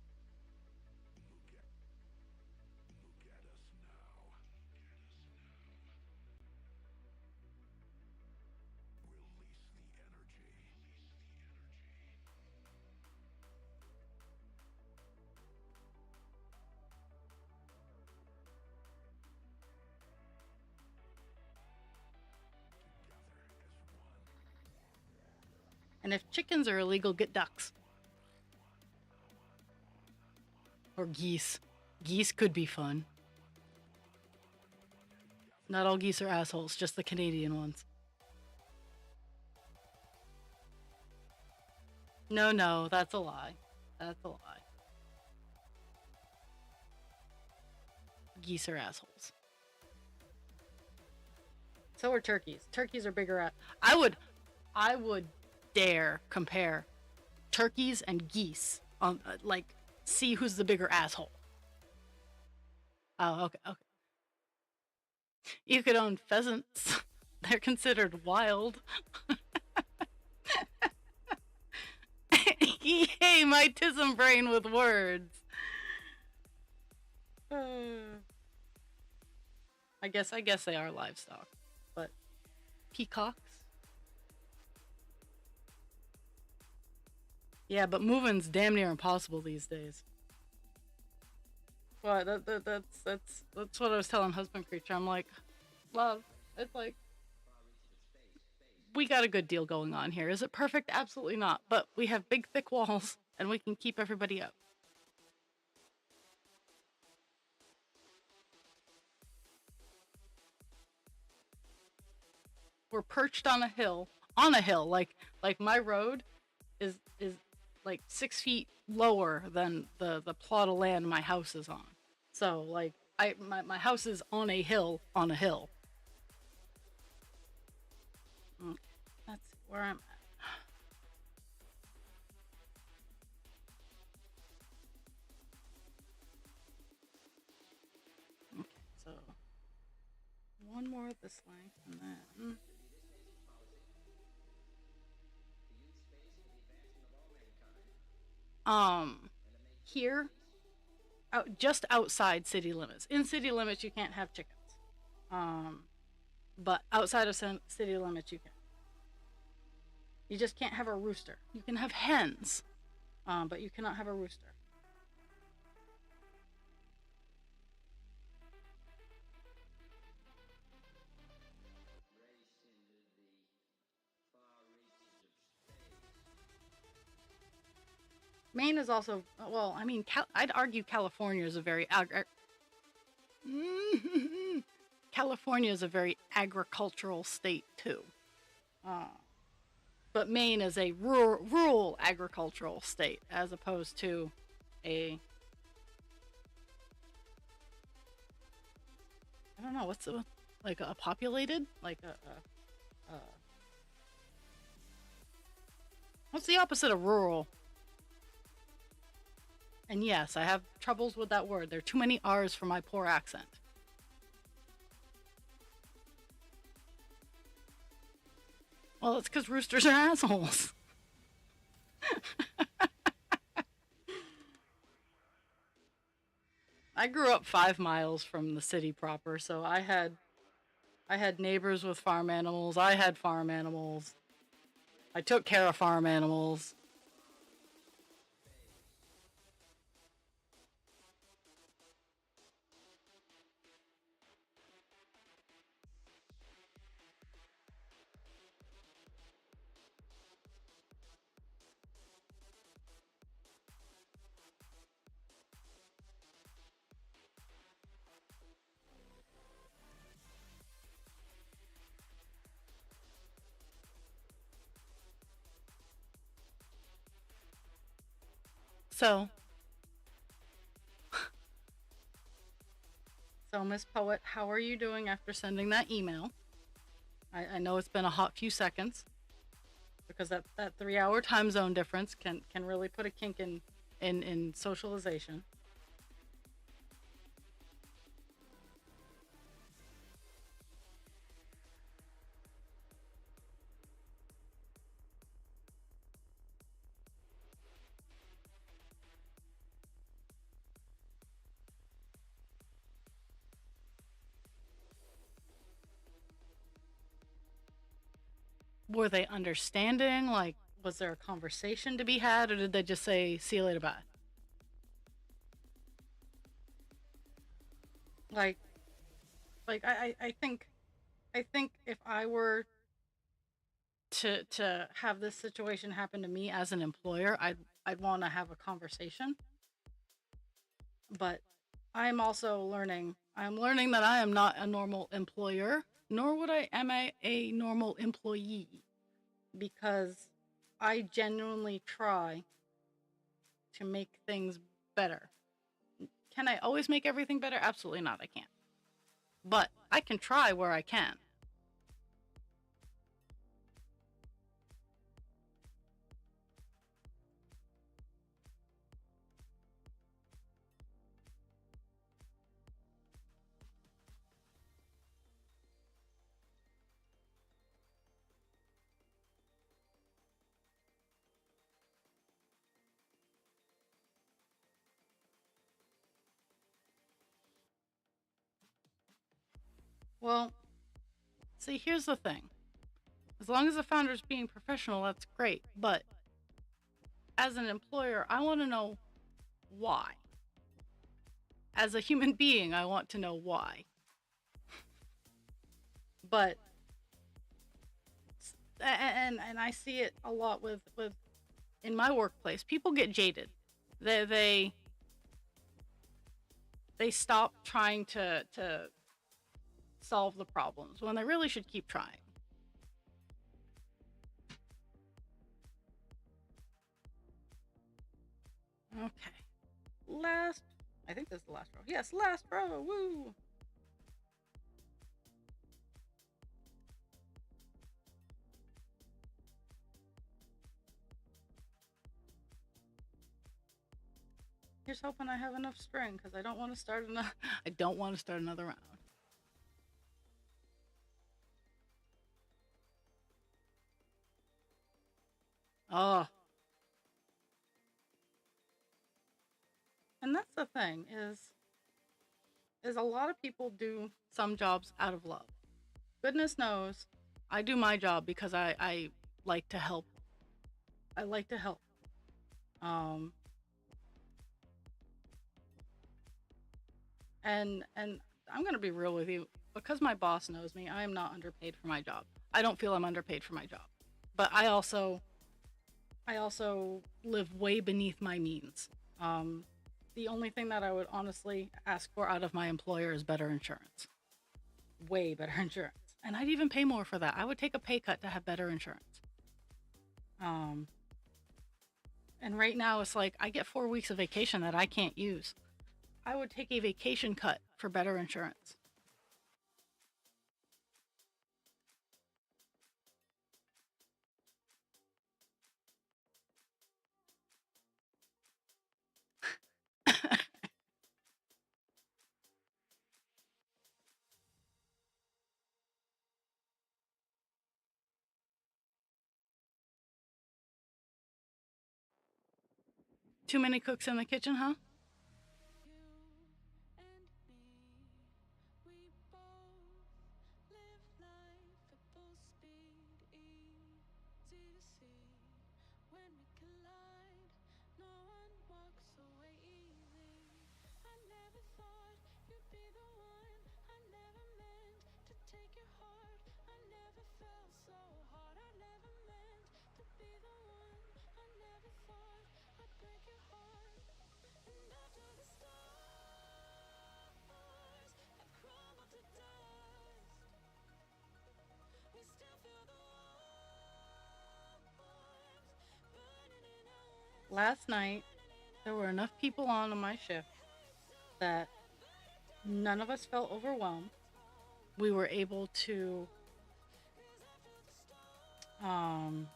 And if chickens are illegal, get ducks. Or geese. Geese could be fun. Not all geese are assholes, just the Canadian ones. No, that's a lie. That's a lie. Geese are assholes. So are turkeys. Turkeys are bigger at. I would dare compare turkeys and geese on like see who's the bigger asshole. Oh, okay. You could own pheasants. They're considered wild. Yay, my tism brain with words. I guess they are livestock, but peacocks. Yeah, but moving's damn near impossible these days. Well, that's what I was telling Husband Creature. I'm like, love. It's like we got a good deal going on here. Is it perfect? Absolutely not. But we have big, thick walls, and we can keep everybody up. We're perched on a hill. Like my road is like 6 feet lower than the plot of land my house is on. So like my house is on a hill on a hill. Okay, that's where I'm at. Okay, so one more of this length and then here just outside city limits. In city limits you can't have chickens. But outside of city limits you can. You just can't have a rooster. You can have hens, but you cannot have a rooster. Maine is also well. I mean, I'd argue California is a very California is a very agricultural state too. But Maine is a rural agricultural state as opposed to a I don't know what's like a populated like a what's the opposite of rural? And yes, I have troubles with that word. There are too many R's for my poor accent. Well, it's because roosters are assholes. I grew up 5 miles from the city proper, so I had neighbors with farm animals. I had farm animals. I took care of farm animals. So, so Miss Poet, how are you doing after sending that email? I know it's been a hot few seconds because that 3 hour time zone difference can really put a kink in socialization. Were they understanding? Like, was there a conversation to be had, or did they just say, "See you later, bye"? Like, like I think if I were to have this situation happen to me as an employer, I'd want to have a conversation. But I'm learning that I am not a normal employer, nor would I am I a normal employee, because I genuinely try to make things better. Can I always make everything better? Absolutely not. I can't. But I can try where I can. Well, see, here's the thing. As long as the founder's being professional, that's great. But as an employer, I want to know why. As a human being, I want to know why. But and I see it a lot with in my workplace. People get jaded. They they they stop trying to solve the problems when they really should keep trying. Okay. Last I think this is the last row. Yes, last row. Woo. Here's hoping I have enough string because I don't want to start another I don't want to start another round. Oh, and that's the thing is a lot of people do some jobs out of love. Goodness knows I do my job because I like to help. I like to help. Um and I'm going to be real with you, because my boss knows me. I am not underpaid for my job. I don't feel I'm underpaid for my job. But I also live way beneath my means. Um the only thing that I would honestly ask for out of my employer is better insurance. Way better insurance. And I'd even pay more for that. I would take a pay cut to have better insurance. Um and right now it's like I get 4 weeks of vacation that I can't use. I would take a vacation cut for better insurance. Too many cooks in the kitchen, huh? Last night, there were enough people on my shift that none of us felt overwhelmed. We were able to um,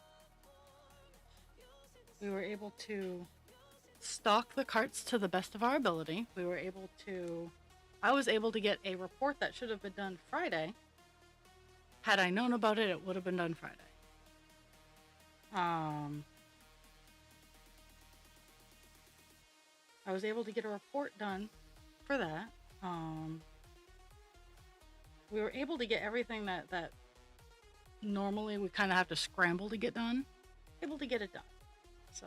we were able to stock the carts to the best of our ability. I was able to get a report that should have been done Friday. Had I known about it, it would have been done Friday. I was able to get a report done for that. We were able to get everything that normally we kind of have to scramble to get done, able to get it done. So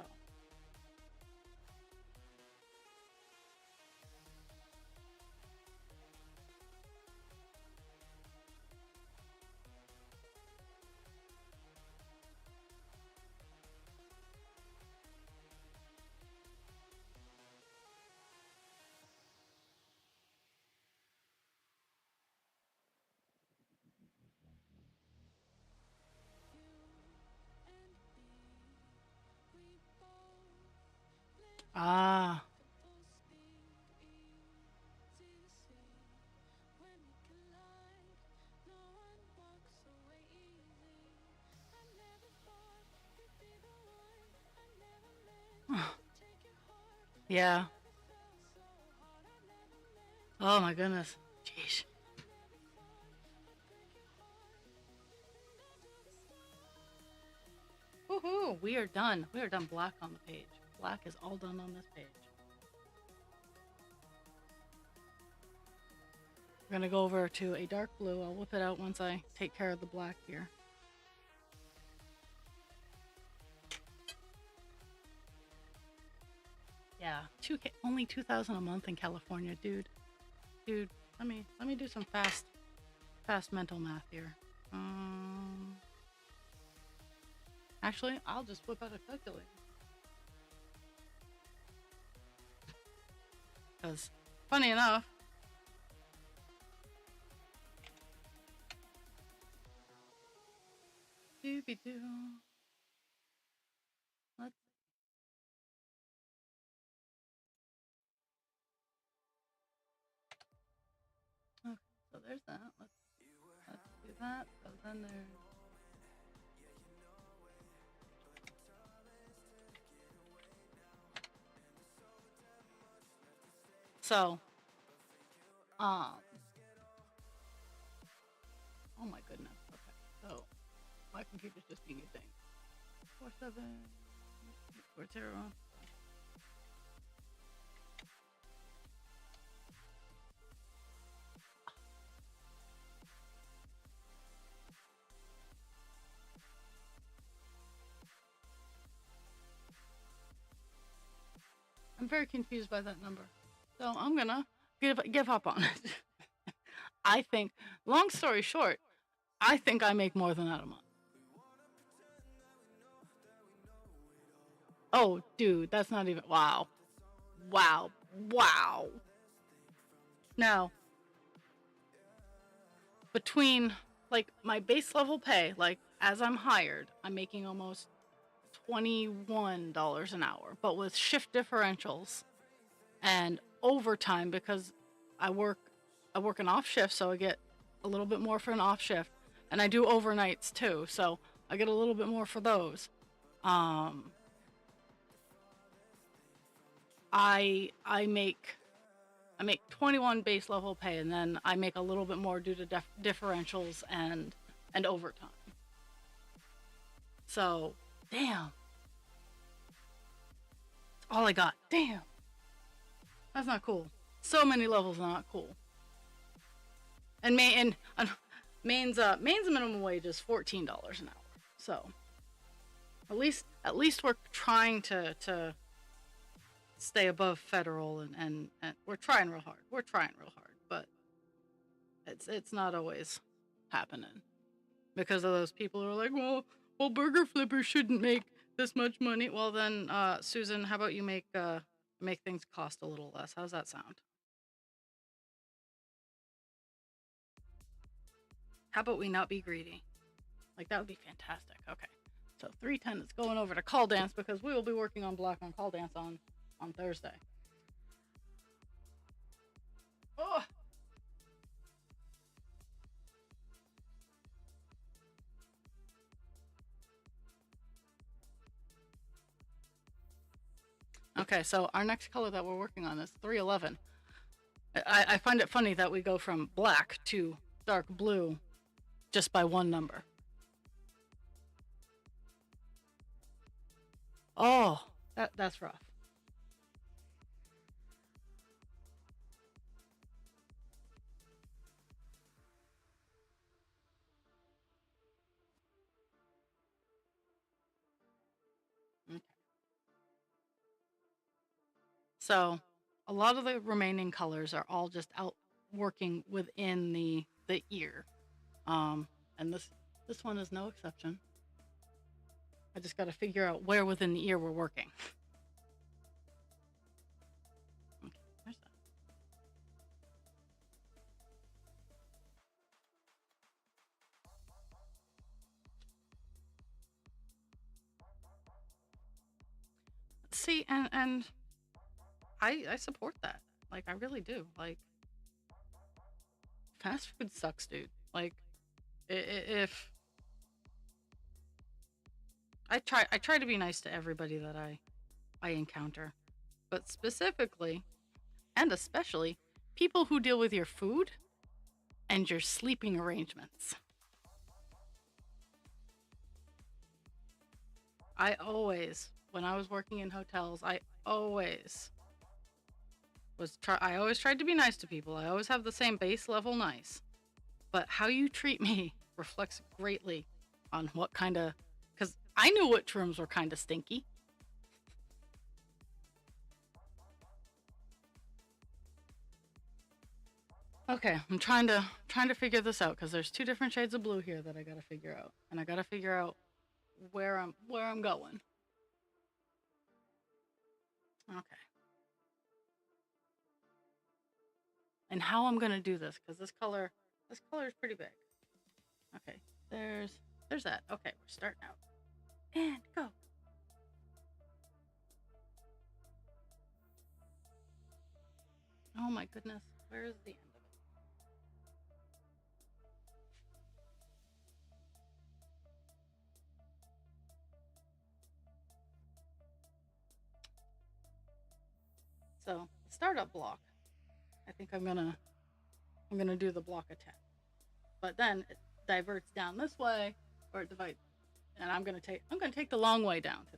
ah, yeah. Oh my goodness. Jeez. Woohoo! We are done. We are done black on the page. Black is all done on this page. We're gonna go over to a dark blue. I'll whip it out once I take care of the black here. Yeah, only 2,000 a month in California, dude. Dude, let me do some fast mental math here. Actually, I'll just whip out a calculator. Because, funny enough, Doobie-doo. Let's okay, so there's that. Let's do that. So then there's so oh my goodness. Okay. So my computer's just being a thing. 4740. I'm very confused by that number. So I'm gonna give up on it. I think, long story short, I think I make more than that a month. Oh, dude, that's not even. Wow. Wow. Wow. Now, between like my base level pay, like as I'm hired, I'm making almost $21 an hour, but with shift differentials and overtime because I work an off shift, so I get a little bit more for an off shift, and I do overnights too, so I get a little bit more for those. Um, I make 21 base level pay, and then I make a little bit more due to differentials and overtime. So, damn, that's all I got. Damn, that's not cool. So many levels not cool. And Maine's minimum wage is $14 an hour. So at least we're trying to stay above federal, and we're trying real hard. We're trying real hard, but it's not always happening because of those people who are like, well, burger flippers shouldn't make this much money. Well then, Susan, how about you make things cost a little less? How's that sound? How about we not be greedy? Like, that would be fantastic. Okay. So 310 is going over to call dance because we will be working on black on call dance on Thursday. Oh. Okay, so our next color that we're working on is 311. I find it funny that we go from black to dark blue just by one number. Oh, that's rough. Okay. So a lot of the remaining colors are all just out working within the ear. And this one is no exception. I just got to figure out where within the ear we're working. Okay, there's that. See, and I support that. Like, I really do. Like, fast food sucks, dude. Like, if I try to be nice to everybody that I encounter, but specifically and especially people who deal with your food and your sleeping arrangements. I always, when I was working in hotels, I always tried to be nice to people. I always have the same base level nice. But how you treat me reflects greatly on what kind of, because I knew which rooms were kind of stinky. Okay, I'm trying to figure this out because there's two different shades of blue here that I gotta figure out, and I gotta figure out where I'm going. Okay, and how I'm gonna do this because this color is pretty big. Okay, there's that. Okay, we're starting out, and go. Oh my goodness, where is the end of it? So startup block. I think I'm gonna do the block of 10, but then it diverts down this way, or it divides, and I'm gonna take the long way down today.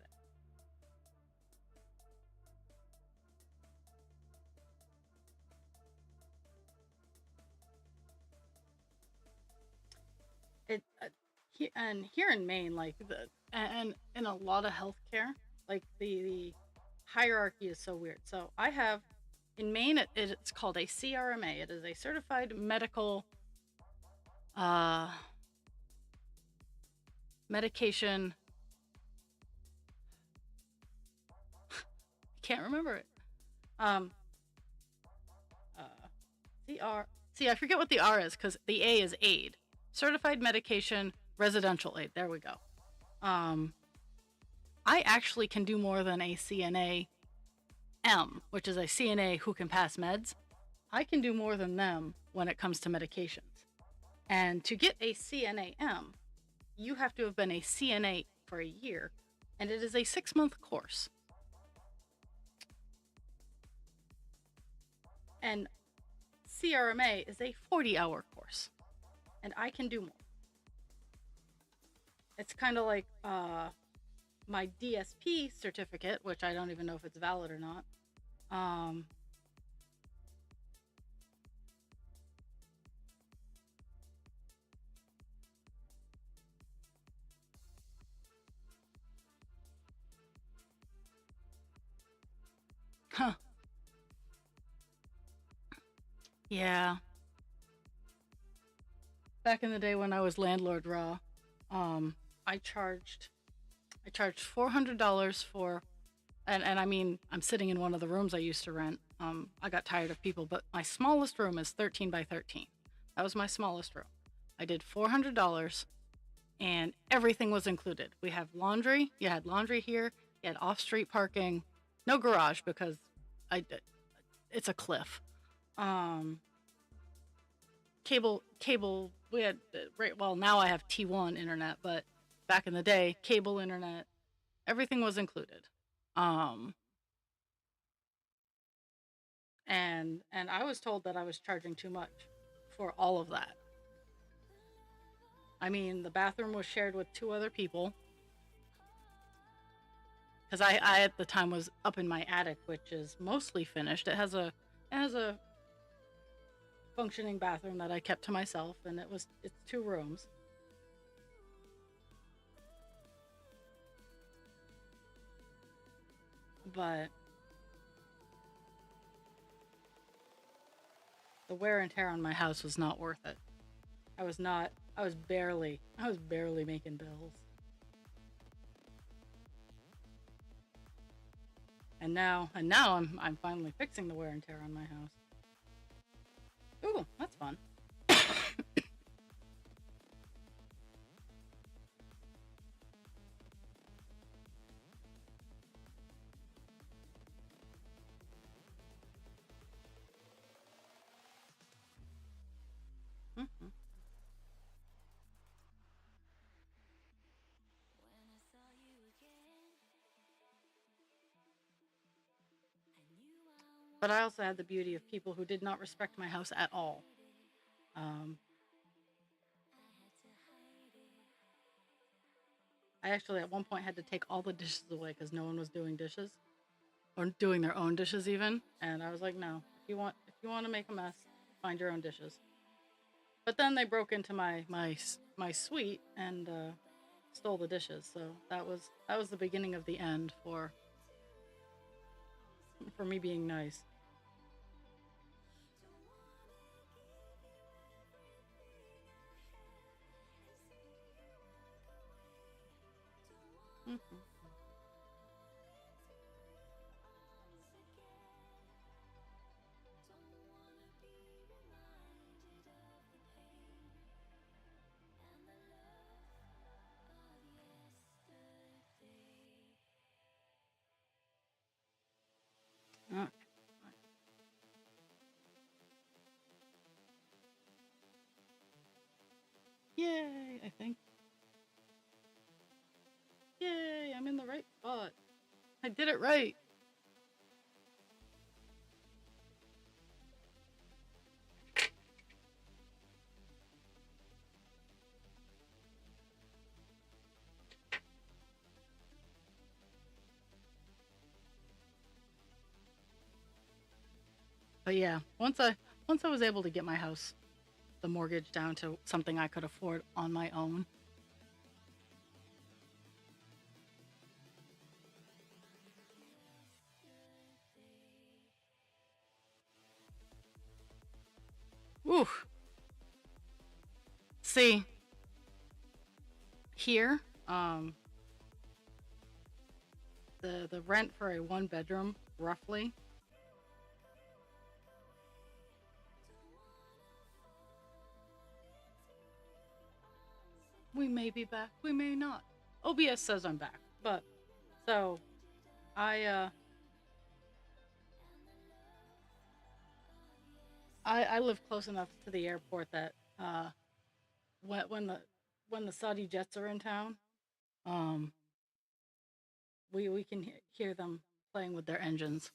And here in Maine, like and in a lot of healthcare, like the hierarchy is so weird. So I have in Maine, it's called a CRMA. It is a certified medical uh, medication. I can't remember it. Um, uh, CR. See, I forget what the R is because the A is aid. Certified medication residential aid. There we go. I actually can do more than a CNA M, which is a CNA who can pass meds. I can do more than them when it comes to medications. And to get a CNA M, you have to have been a CNA for a year, and it is a 6-month course. And CRMA is a 40-hour course, and I can do more. It's kind of like my DSP certificate, which I don't even know if it's valid or not. Huh. Yeah. Back in the day when I was landlord raw, I charged $400 for, and I mean, I'm sitting in one of the rooms I used to rent. I got tired of people, but my smallest room is 13 by 13. That was my smallest room. I did $400, and everything was included. We have laundry. You had laundry here. You had off-street parking. No garage because I it's a cliff. Um, cable. We had right. Well, now I have T1 internet, but back in the day, cable internet. Everything was included. Um, and I was told that I was charging too much for all of that. I mean, the bathroom was shared with two other people because I at the time was up in my attic, which is mostly finished. It has a functioning bathroom that I kept to myself, and it's 2 rooms. But the wear and tear on my house was not worth it. I was not. I was barely making bills. And now I'm finally fixing the wear and tear on my house. Ooh, that's fun. Mhm. But I also had the beauty of people who did not respect my house at all. Um, I actually at one point had to take all the dishes away because no one was doing dishes or doing their own dishes even. And I was like, no, if you want to make a mess, find your own dishes. But then they broke into my suite and stole the dishes. So that was the beginning of the end for me being nice. Mhm. Okay. Yay! I think. Yay! I'm in the right spot. I did it right. But yeah, once I was able to get my house, the mortgage down to something I could afford on my own. Ooh. See, here, the rent for a 1 bedroom, roughly, we may be back, we may not. OBS says I'm back, but so I uh I live close enough to the airport that when when the when the Saudi jets are in town, um we can hear them playing with their engines.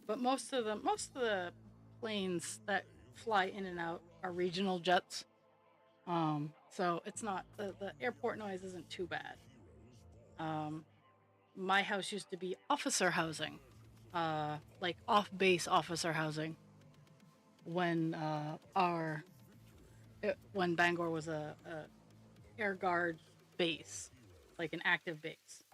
But most of the planes that fly in and out are regional jets. So it's not the airport noise isn't too bad. Um, my house used to be officer housing, like off base officer housing when when Bangor was a air guard base, like an active base.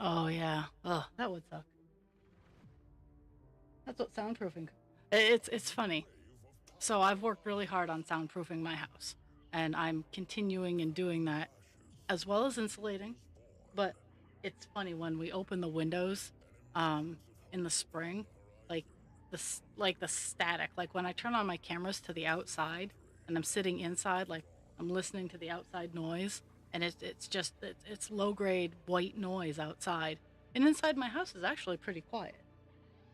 Oh yeah. Oh, that would suck. That's what soundproofing. It's funny. So I've worked really hard on soundproofing my house, and I'm continuing and doing that as well as insulating. But it's funny when we open the windows um in the spring, like like the static, like when I turn on my cameras to the outside and I'm sitting inside, like I'm listening to the outside noise, and it's just it's low grade white noise outside. And inside my house is actually pretty quiet.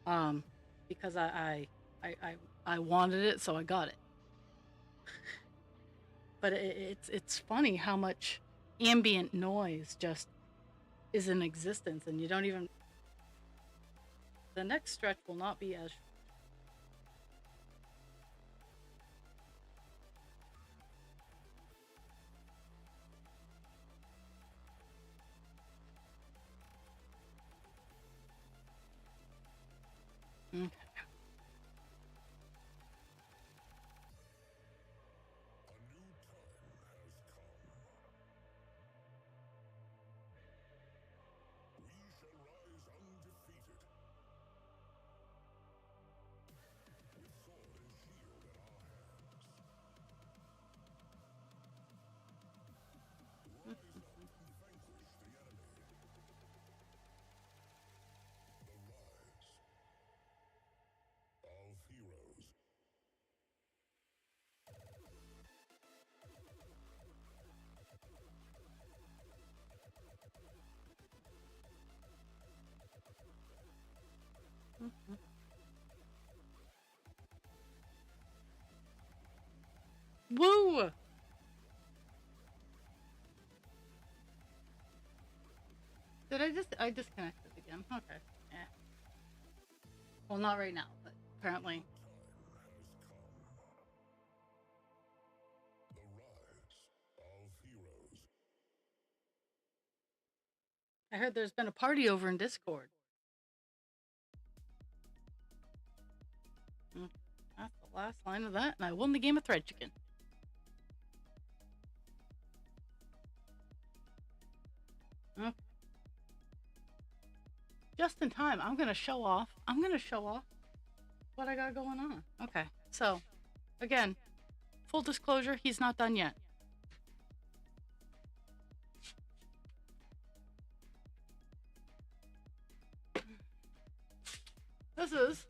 Um because I I I wanted it, so I got it. But it's funny how much ambient noise just is in existence, and you don't even. The next stretch will not be as. Okay. Woo! Did I disconnected again? Okay. Yeah. Well, not right now, but apparently. I heard there's been a party over in Discord. Mm, that's the last line of that, and I won the game of Thread Chicken. Okay. Just in time. I'm gonna show off. I'm gonna show off what I got going on. Okay. So, again, full disclosure, he's not done yet. This is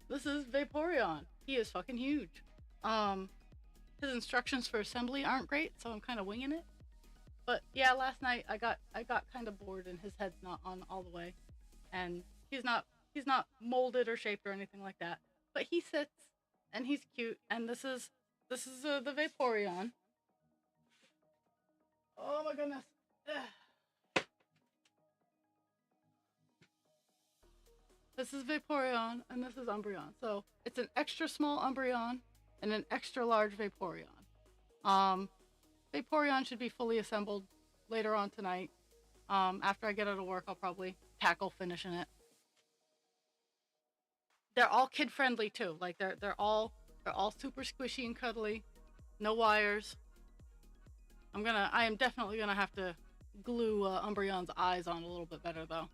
this is Vaporeon. He is fucking huge. Um, his instructions for assembly aren't great, so I'm kind of winging it. But yeah, last night I got kind of bored, and his head's not on all the way, and he's not molded or shaped or anything like that. But he sits, and he's cute. And this is the Vaporeon. Oh my goodness. This is Vaporeon, and this is Umbreon. So it's an extra small Umbreon and an extra large Vaporeon. Um, Vaporeon should be fully assembled later on tonight. After I get out of work, I'll probably tackle finishing it. They're all kid friendly too. Like they're all super squishy and cuddly. No wires. I am definitely gonna have to glue Umbreon's eyes on a little bit better though.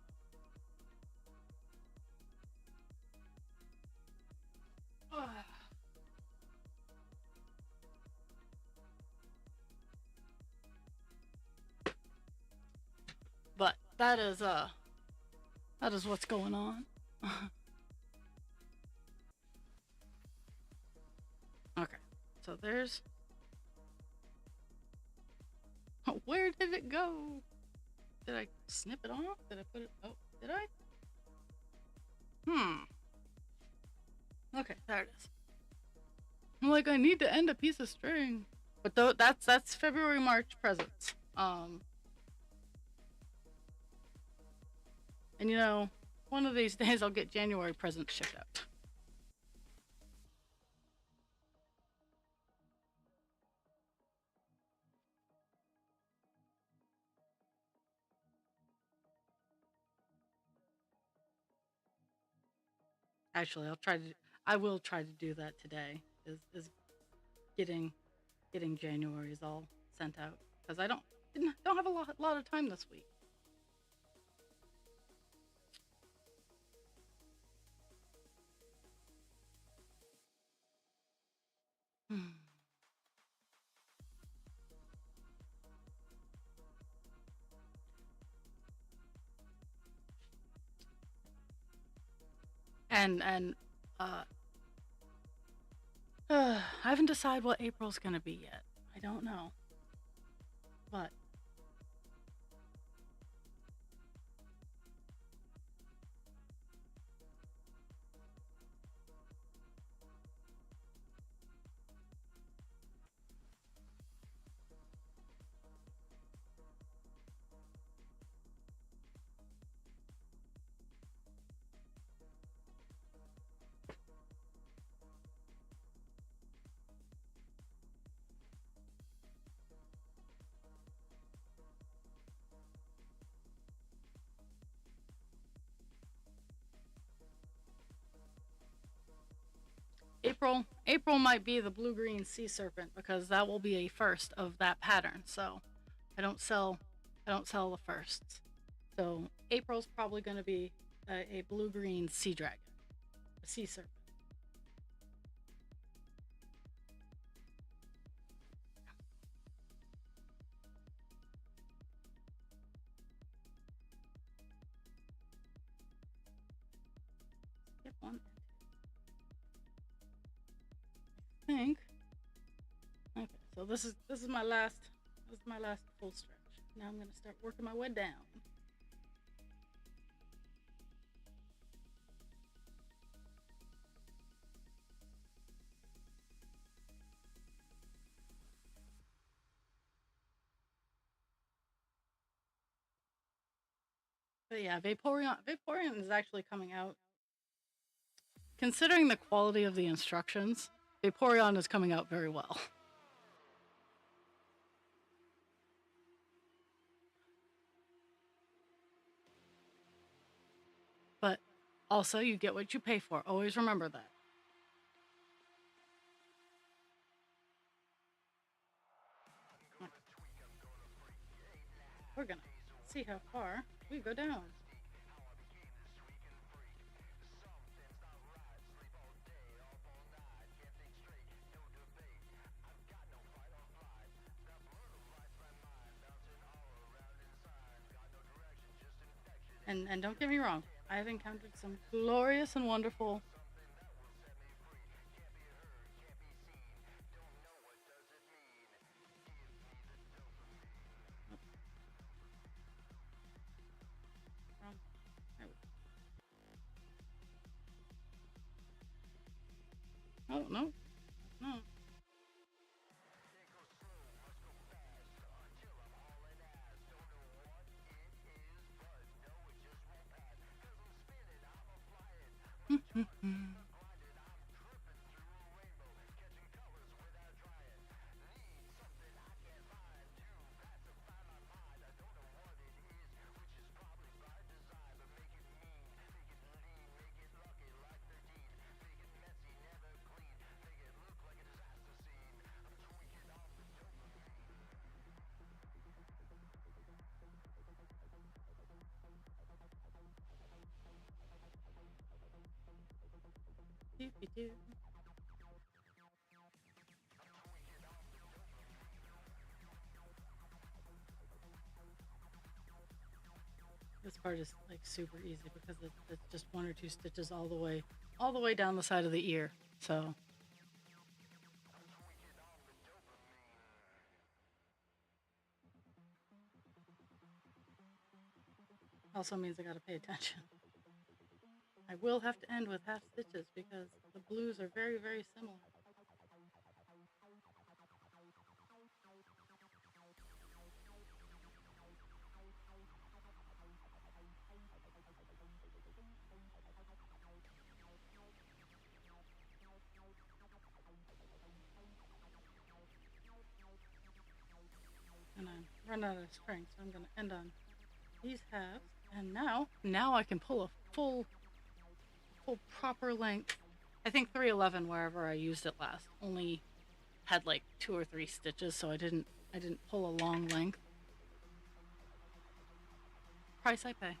But that is what's going on. Okay, so there's. Where did it go? Did I snip it off? Did I put it? Oh, did I? Hmm. Okay, there it is. I'm like, I need to end a piece of string. But that's February March presents. And one of these days I'll get January presents shipped out. Actually, I will try to do that today. Is getting getting January's all sent out because I don't have a lot of time this week. And uh, I haven't decided what April's gonna be yet. I don't know, but April might be the blue green sea serpent because that will be a first of that pattern. So I don't sell I don't sell the firsts. So April's probably going to be a blue green sea dragon, a sea serpent. Skip one. I think. Okay, so this is my last full stretch. Now I'm gonna start working my way down. But yeah, Vaporeon is actually coming out. Considering the quality of the instructions, Vaporeon is coming out very well. But also, you get what you pay for. Always remember that. We're gonna see how far we go down. And don't get me wrong, I've encountered some glorious and wonderful. Oh no, no. This part is like super easy because it's just one or two stitches all the way down the side of the ear. So also means I gotta pay attention. I will have to end with half stitches because the blues are very, very similar. And I'm run out of string, so I'm gonna end on these halves. And now I can pull a full proper length. I think 311 wherever I used it last only had like 2 or 3 stitches, so I didn't pull a long length. Price I pay.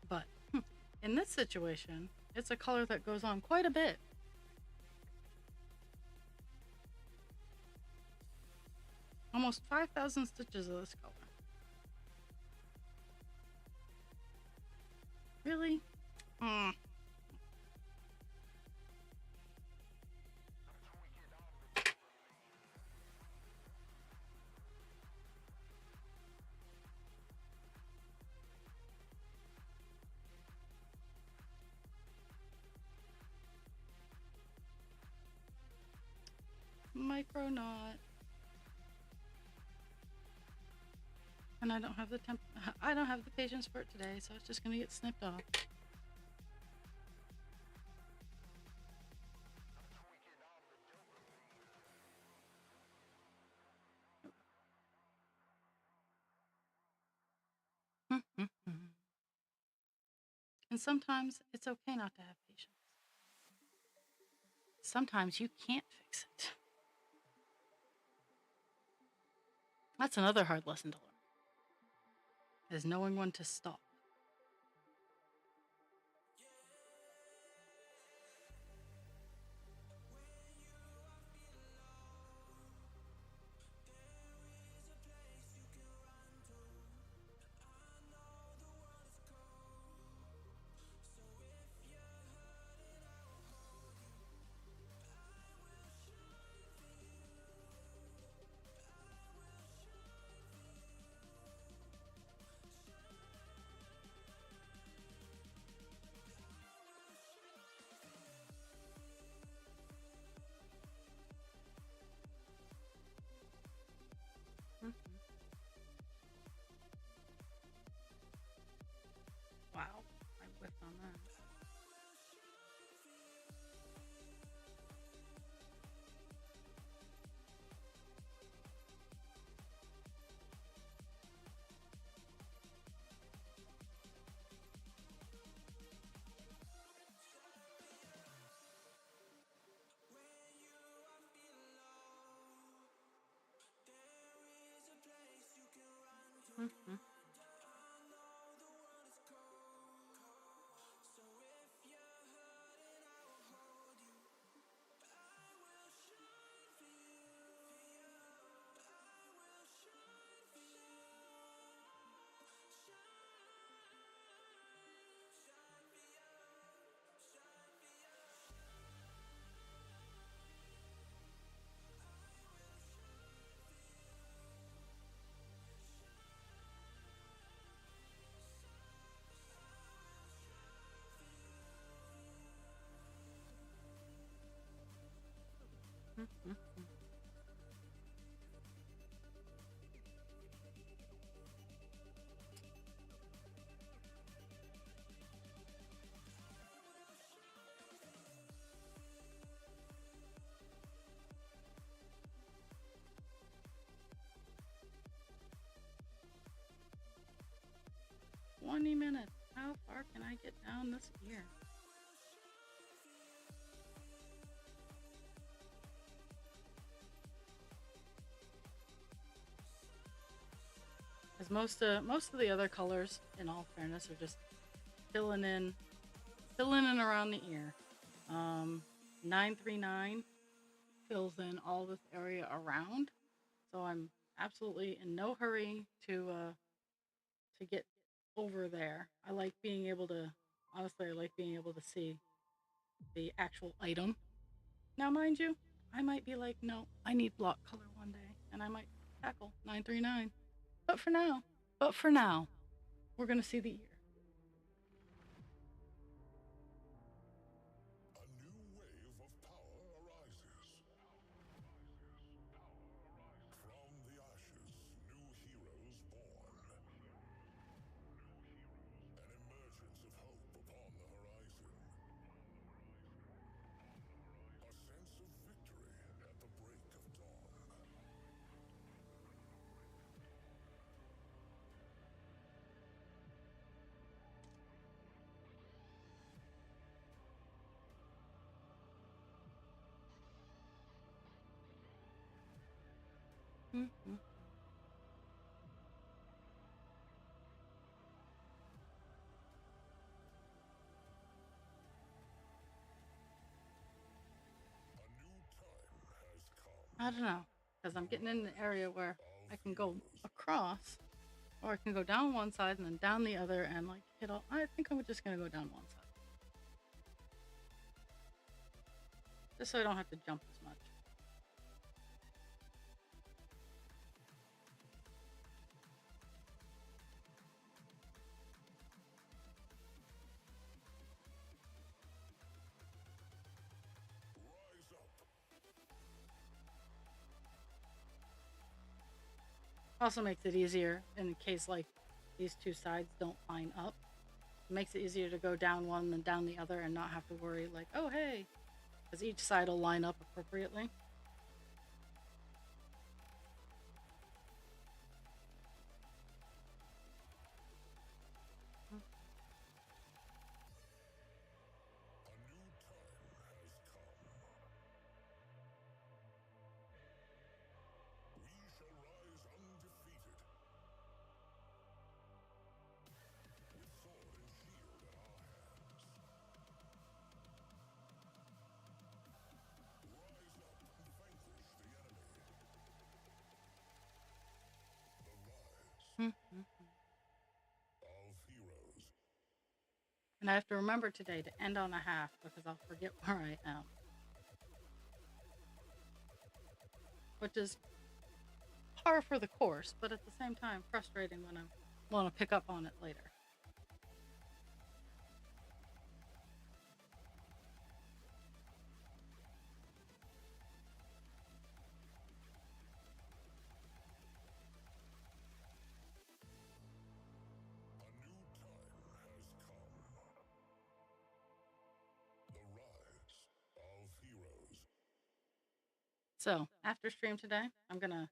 But in this situation, It's a color that goes on quite a bit. Almost 5,000 stitches of this color. Really? Micro knot. And I don't have the I don't have the patience for it today, so it's just gonna get snipped off. And sometimes it's okay not to have patience. Sometimes you can't fix it. That's another hard lesson to learn, is knowing when to stop. Wow, I whiffed on that. Mm-hmm. 20 minutes. How far can I get down this ear? Because most of the other colors, in all fairness, are just filling in and around the ear. 939 fills in all this area around, so I'm absolutely in no hurry to get over there. I like being able to, honestly, I like being able to see the actual item. Now, mind you, I might be like, no, I need block color one day, and I might tackle 939. But for now, we're gonna see the ear. A new wave of power arises. From the ashes, new heroes born. An emergence of hope upon the horizon. A sense of victory at the break of dawn. Mm-hmm. I don't know, because I'm getting in an area where I can go across, or I can go down one side and then down the other and like hit all. I think I'm just gonna go down one side, just so I don't have to jump as much. Rise up. Also makes it easier in case like these two sides don't line up. It makes it easier to go down one and down the other and not have to worry like, oh hey, because each side will line up appropriately. A new time has come. We shall rise undefeated. With sword and shield in our hands. Rise up and vanquish the enemy. The rise of heroes. And I have to remember today to end on a half because I'll forget where I am. Which is par for the course, but at the same time frustrating when I want to pick up on it later. A new time has come. The rise of heroes. So after stream today, I'm gonna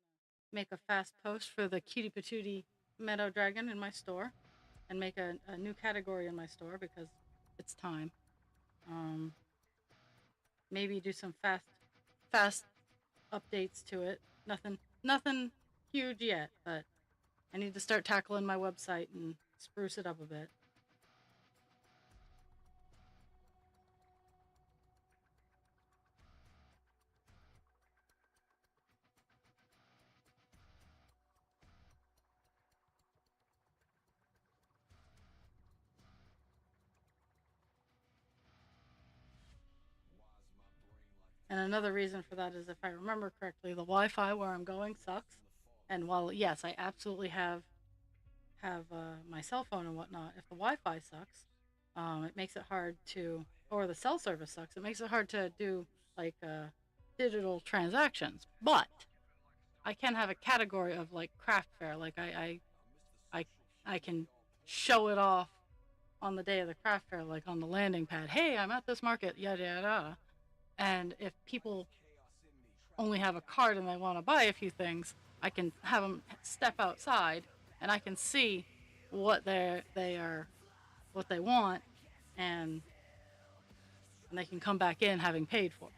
make a fast post for the cutie patootie meadow dragon in my store and make a new category in my store because it's time. Um, maybe do some fast updates to it. Nothing huge yet, but I need to start tackling my website and spruce it up a bit. And another reason for that is, if I remember correctly, the Wi-Fi where I'm going sucks. And while yes, I absolutely have my cell phone and whatnot, if the Wi-Fi sucks, it makes it hard to, or the cell service sucks, it makes it hard to do like digital transactions. But I can have a category of like craft fair, like I I can show it off on the day of the craft fair, like on the landing pad. Hey, I'm at this market, yada yada. Yada. And if people only have a card and they want to buy a few things, I can have them step outside and I can see what they are, what they want, and they can come back in having paid for it.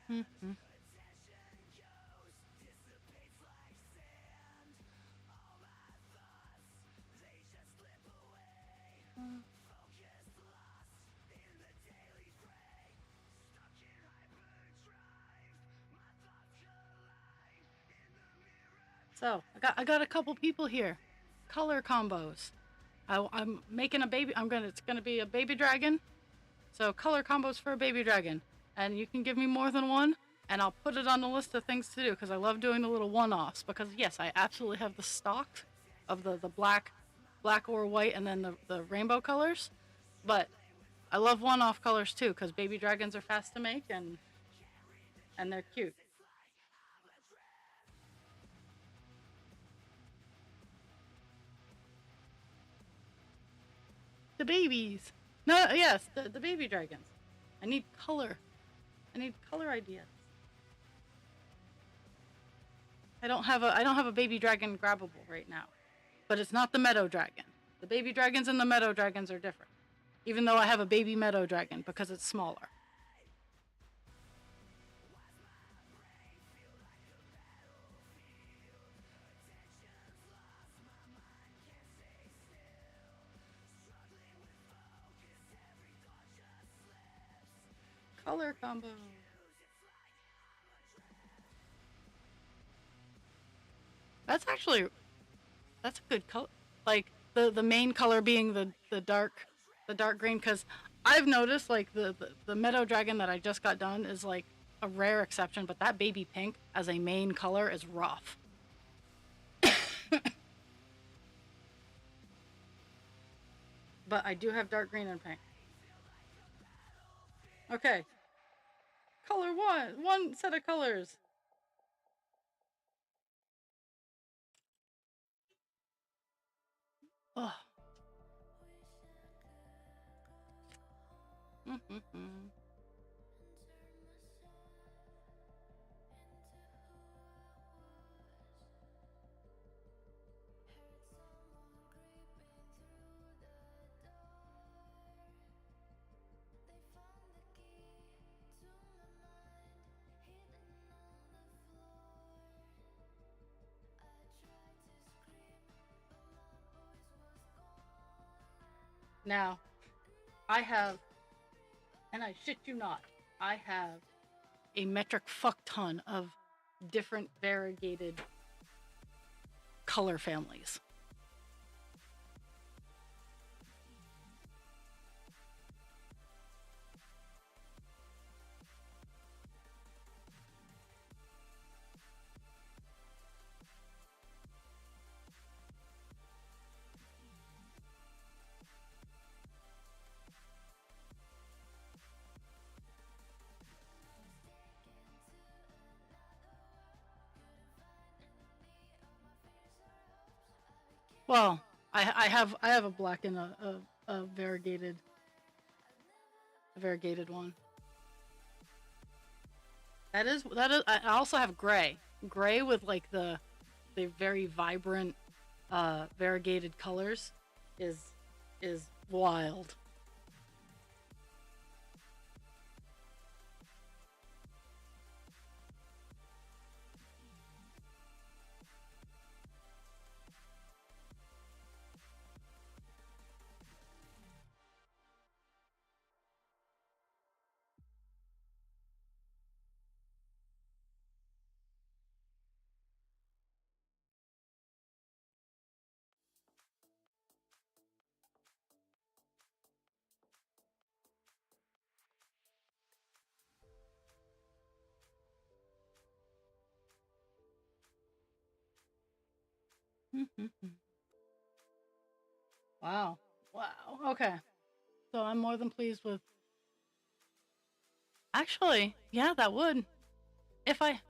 Mm-hmm. So I got a couple people here. Color combos. I'm making a baby. It's gonna be a baby dragon. So color combos for a baby dragon, and you can give me more than one, and I'll put it on the list of things to do because I love doing the little one-offs. Because yes, I absolutely have the stock of the black or white, and then the rainbow colors, but I love one-off colors too because baby dragons are fast to make and they're cute. The babies. No, yes, the baby dragons. I need color. I need color ideas. I don't have a baby dragon grabbable right now, but it's not the meadow dragon. The baby dragons and the meadow dragons are different. Even though I have a baby meadow dragon because it's smaller. Color combo. That's actually that's a good color. Like the main color being the dark green, because I've noticed like the meadow dragon that I just got done is like a rare exception, but that baby pink as a main color is rough. But I do have dark green and pink. Okay. Color one set of colors. Oh. Mm-hmm. Now, I have, and I shit you not, I have a metric fuck ton of different variegated color families. Well, I have a black and a variegated one. That is. I also have gray with like the very vibrant variegated colors is is wild. Wow. Wow. Okay. So I'm more than pleased with. Actually, yeah, that would. If I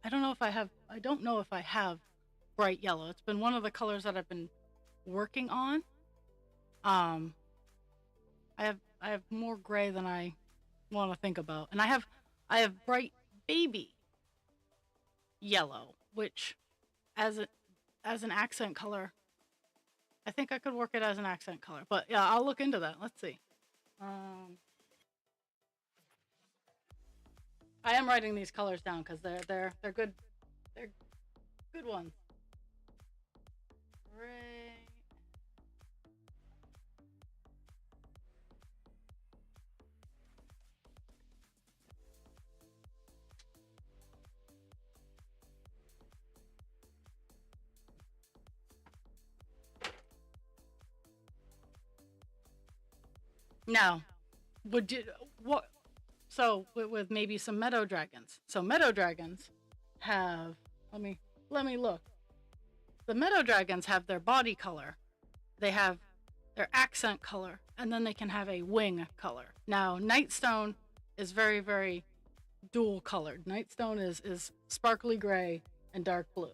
don't know if I have. I don't know if I have bright yellow. It's been one of the colors that I've been working on. Um, I have more gray than I want to think about, and I have bright baby yellow, which as a as an accent color, I think I could work it as an accent color. But yeah, I'll look into that. Let's see. Um, I am writing these colors down because they're good. They're good ones. Gray. Now, would you what? So with maybe some meadow dragons. So meadow dragons have. Let me look. The meadow dragons have their body color. They have their accent color, and then they can have a wing color. Now, Nightstone is very dual colored. Nightstone is sparkly gray and dark blue.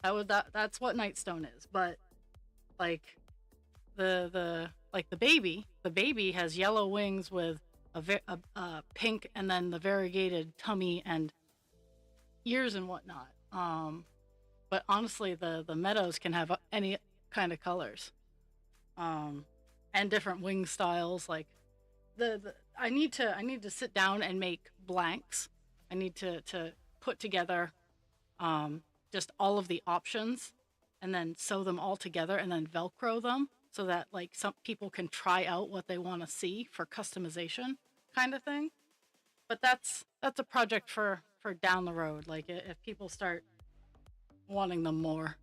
That's what Nightstone is. But like the baby has yellow wings with a pink and then the variegated tummy and ears and whatnot. But honestly, the meadows can have any kind of colors, um, and different wing styles. Like the I need to sit down and make blanks. I need to put together just all of the options and then sew them all together and then velcro them so that like some people can try out what they want to see for customization kind of thing. But that's a project for down the road. Like if people start wanting them more.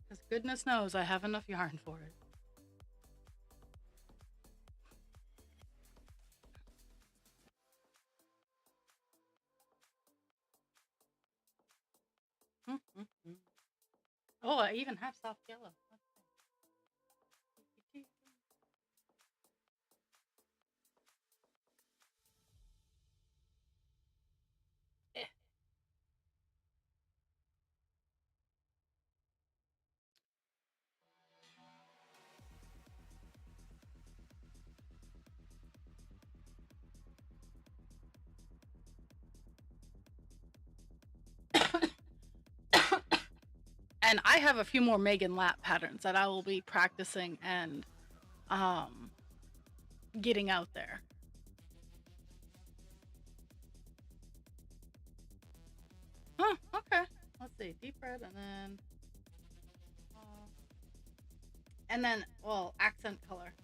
Because goodness knows I have enough yarn for it. Mm-hmm. Oh, I even have soft yellow. Eh. And I have a few more Megan lap patterns that I will be practicing and getting out there. Huh, okay. Let's see. Deep red and then well, accent color.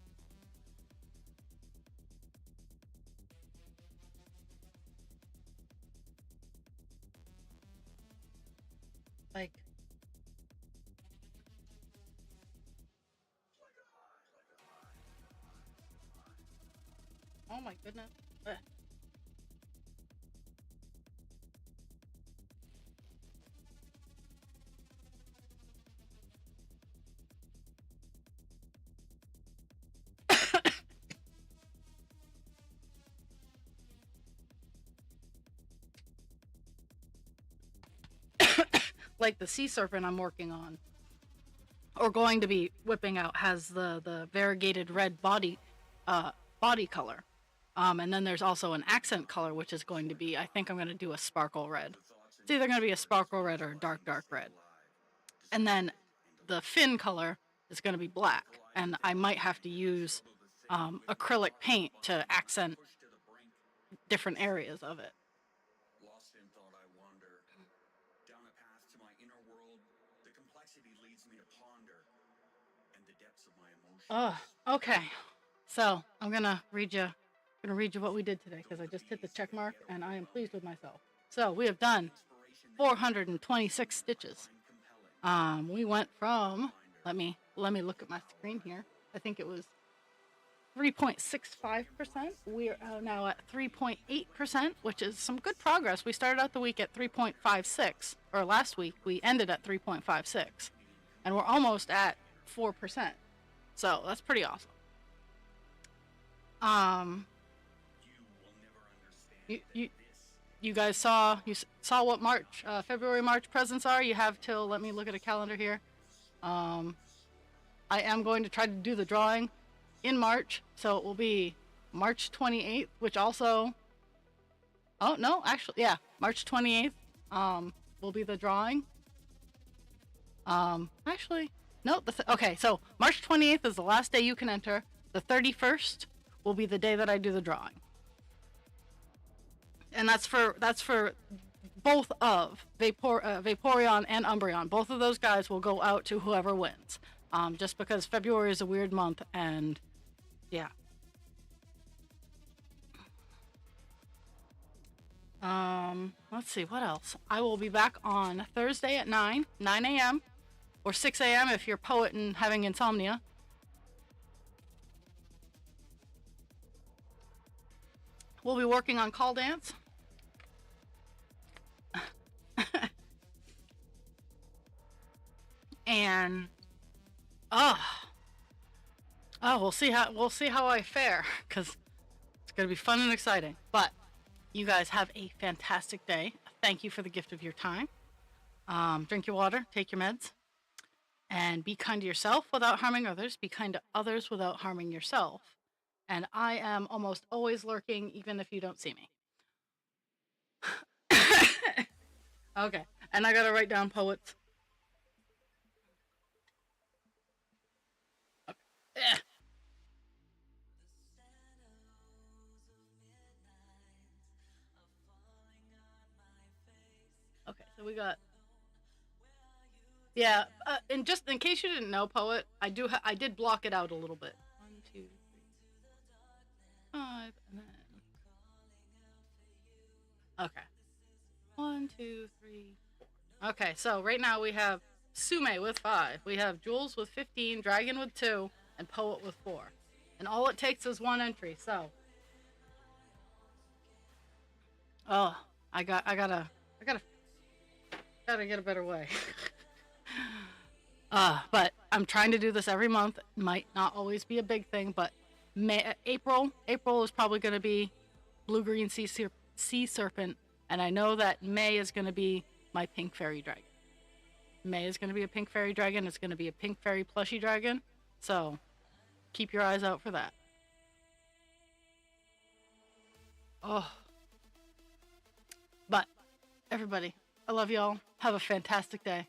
Like oh my goodness. Ugh. Like the sea serpent I'm working on or going to be whipping out has the variegated red body color. And then there's also an accent color, which is going to be, I think I'm going to do a sparkle red. It's either going to be a sparkle red or a dark red. And then the fin color is going to be black. And I might have to use acrylic paint to accent different areas of it. Lost in thought, I wander down a path to my inner world. The complexity leads me to ponder, and the depths of my emotions. Okay. So I'm gonna read you what we did today because I just hit the check mark and I am pleased with myself. So we have done 426 stitches. We went from let me look at my screen here. I think it was 3.65%. We are now at 3.8%, which is some good progress. We started out the week at 3.56, or last week we ended at 3.56, and we're almost at 4%. So that's pretty awesome. You guys saw what February March presents are. You have till, let me look at a calendar here. I am going to try to do the drawing in March, so it will be March 28th, which also, oh no, actually, yeah, March 28th will be the drawing. Actually, no, okay, so March 28th is the last day you can enter. The 31st will be the day that I do the drawing. And that's for both of Vaporeon and Umbreon. Both of those guys will go out to whoever wins. Just because February is a weird month, and yeah. Let's see, what else? I will be back on Thursday at 9 a.m. or 6 a.m. if you're a poet and having insomnia. We'll be working on call dance. And we'll see how I fare, because it's gonna be fun and exciting. But you guys have a fantastic day. Thank you for the gift of your time. Drink your water, take your meds, and be kind to yourself without harming others. Be kind to others without harming yourself. And I am almost always lurking, even if you don't see me. Okay, and I gotta write down poets. Okay. So we got, yeah, and just in case you didn't know, Poet, I did block it out a little bit. 1, 2, 3, 5, and then okay. 1, 2, 3, 4. Okay, so right now we have Sume with 5. We have Jules with 15, Dragon with 2, and Poet with 4. And all it takes is one entry. So, oh, gotta get a better way. But I'm trying to do this every month. Might not always be a big thing, but April is probably going to be blue green sea serpent, and I know that May is going to be my pink fairy dragon. May is going to be a pink fairy dragon. It's going to be a pink fairy plushy dragon. So keep your eyes out for that. Oh, but everybody, I love y'all. Have a fantastic day.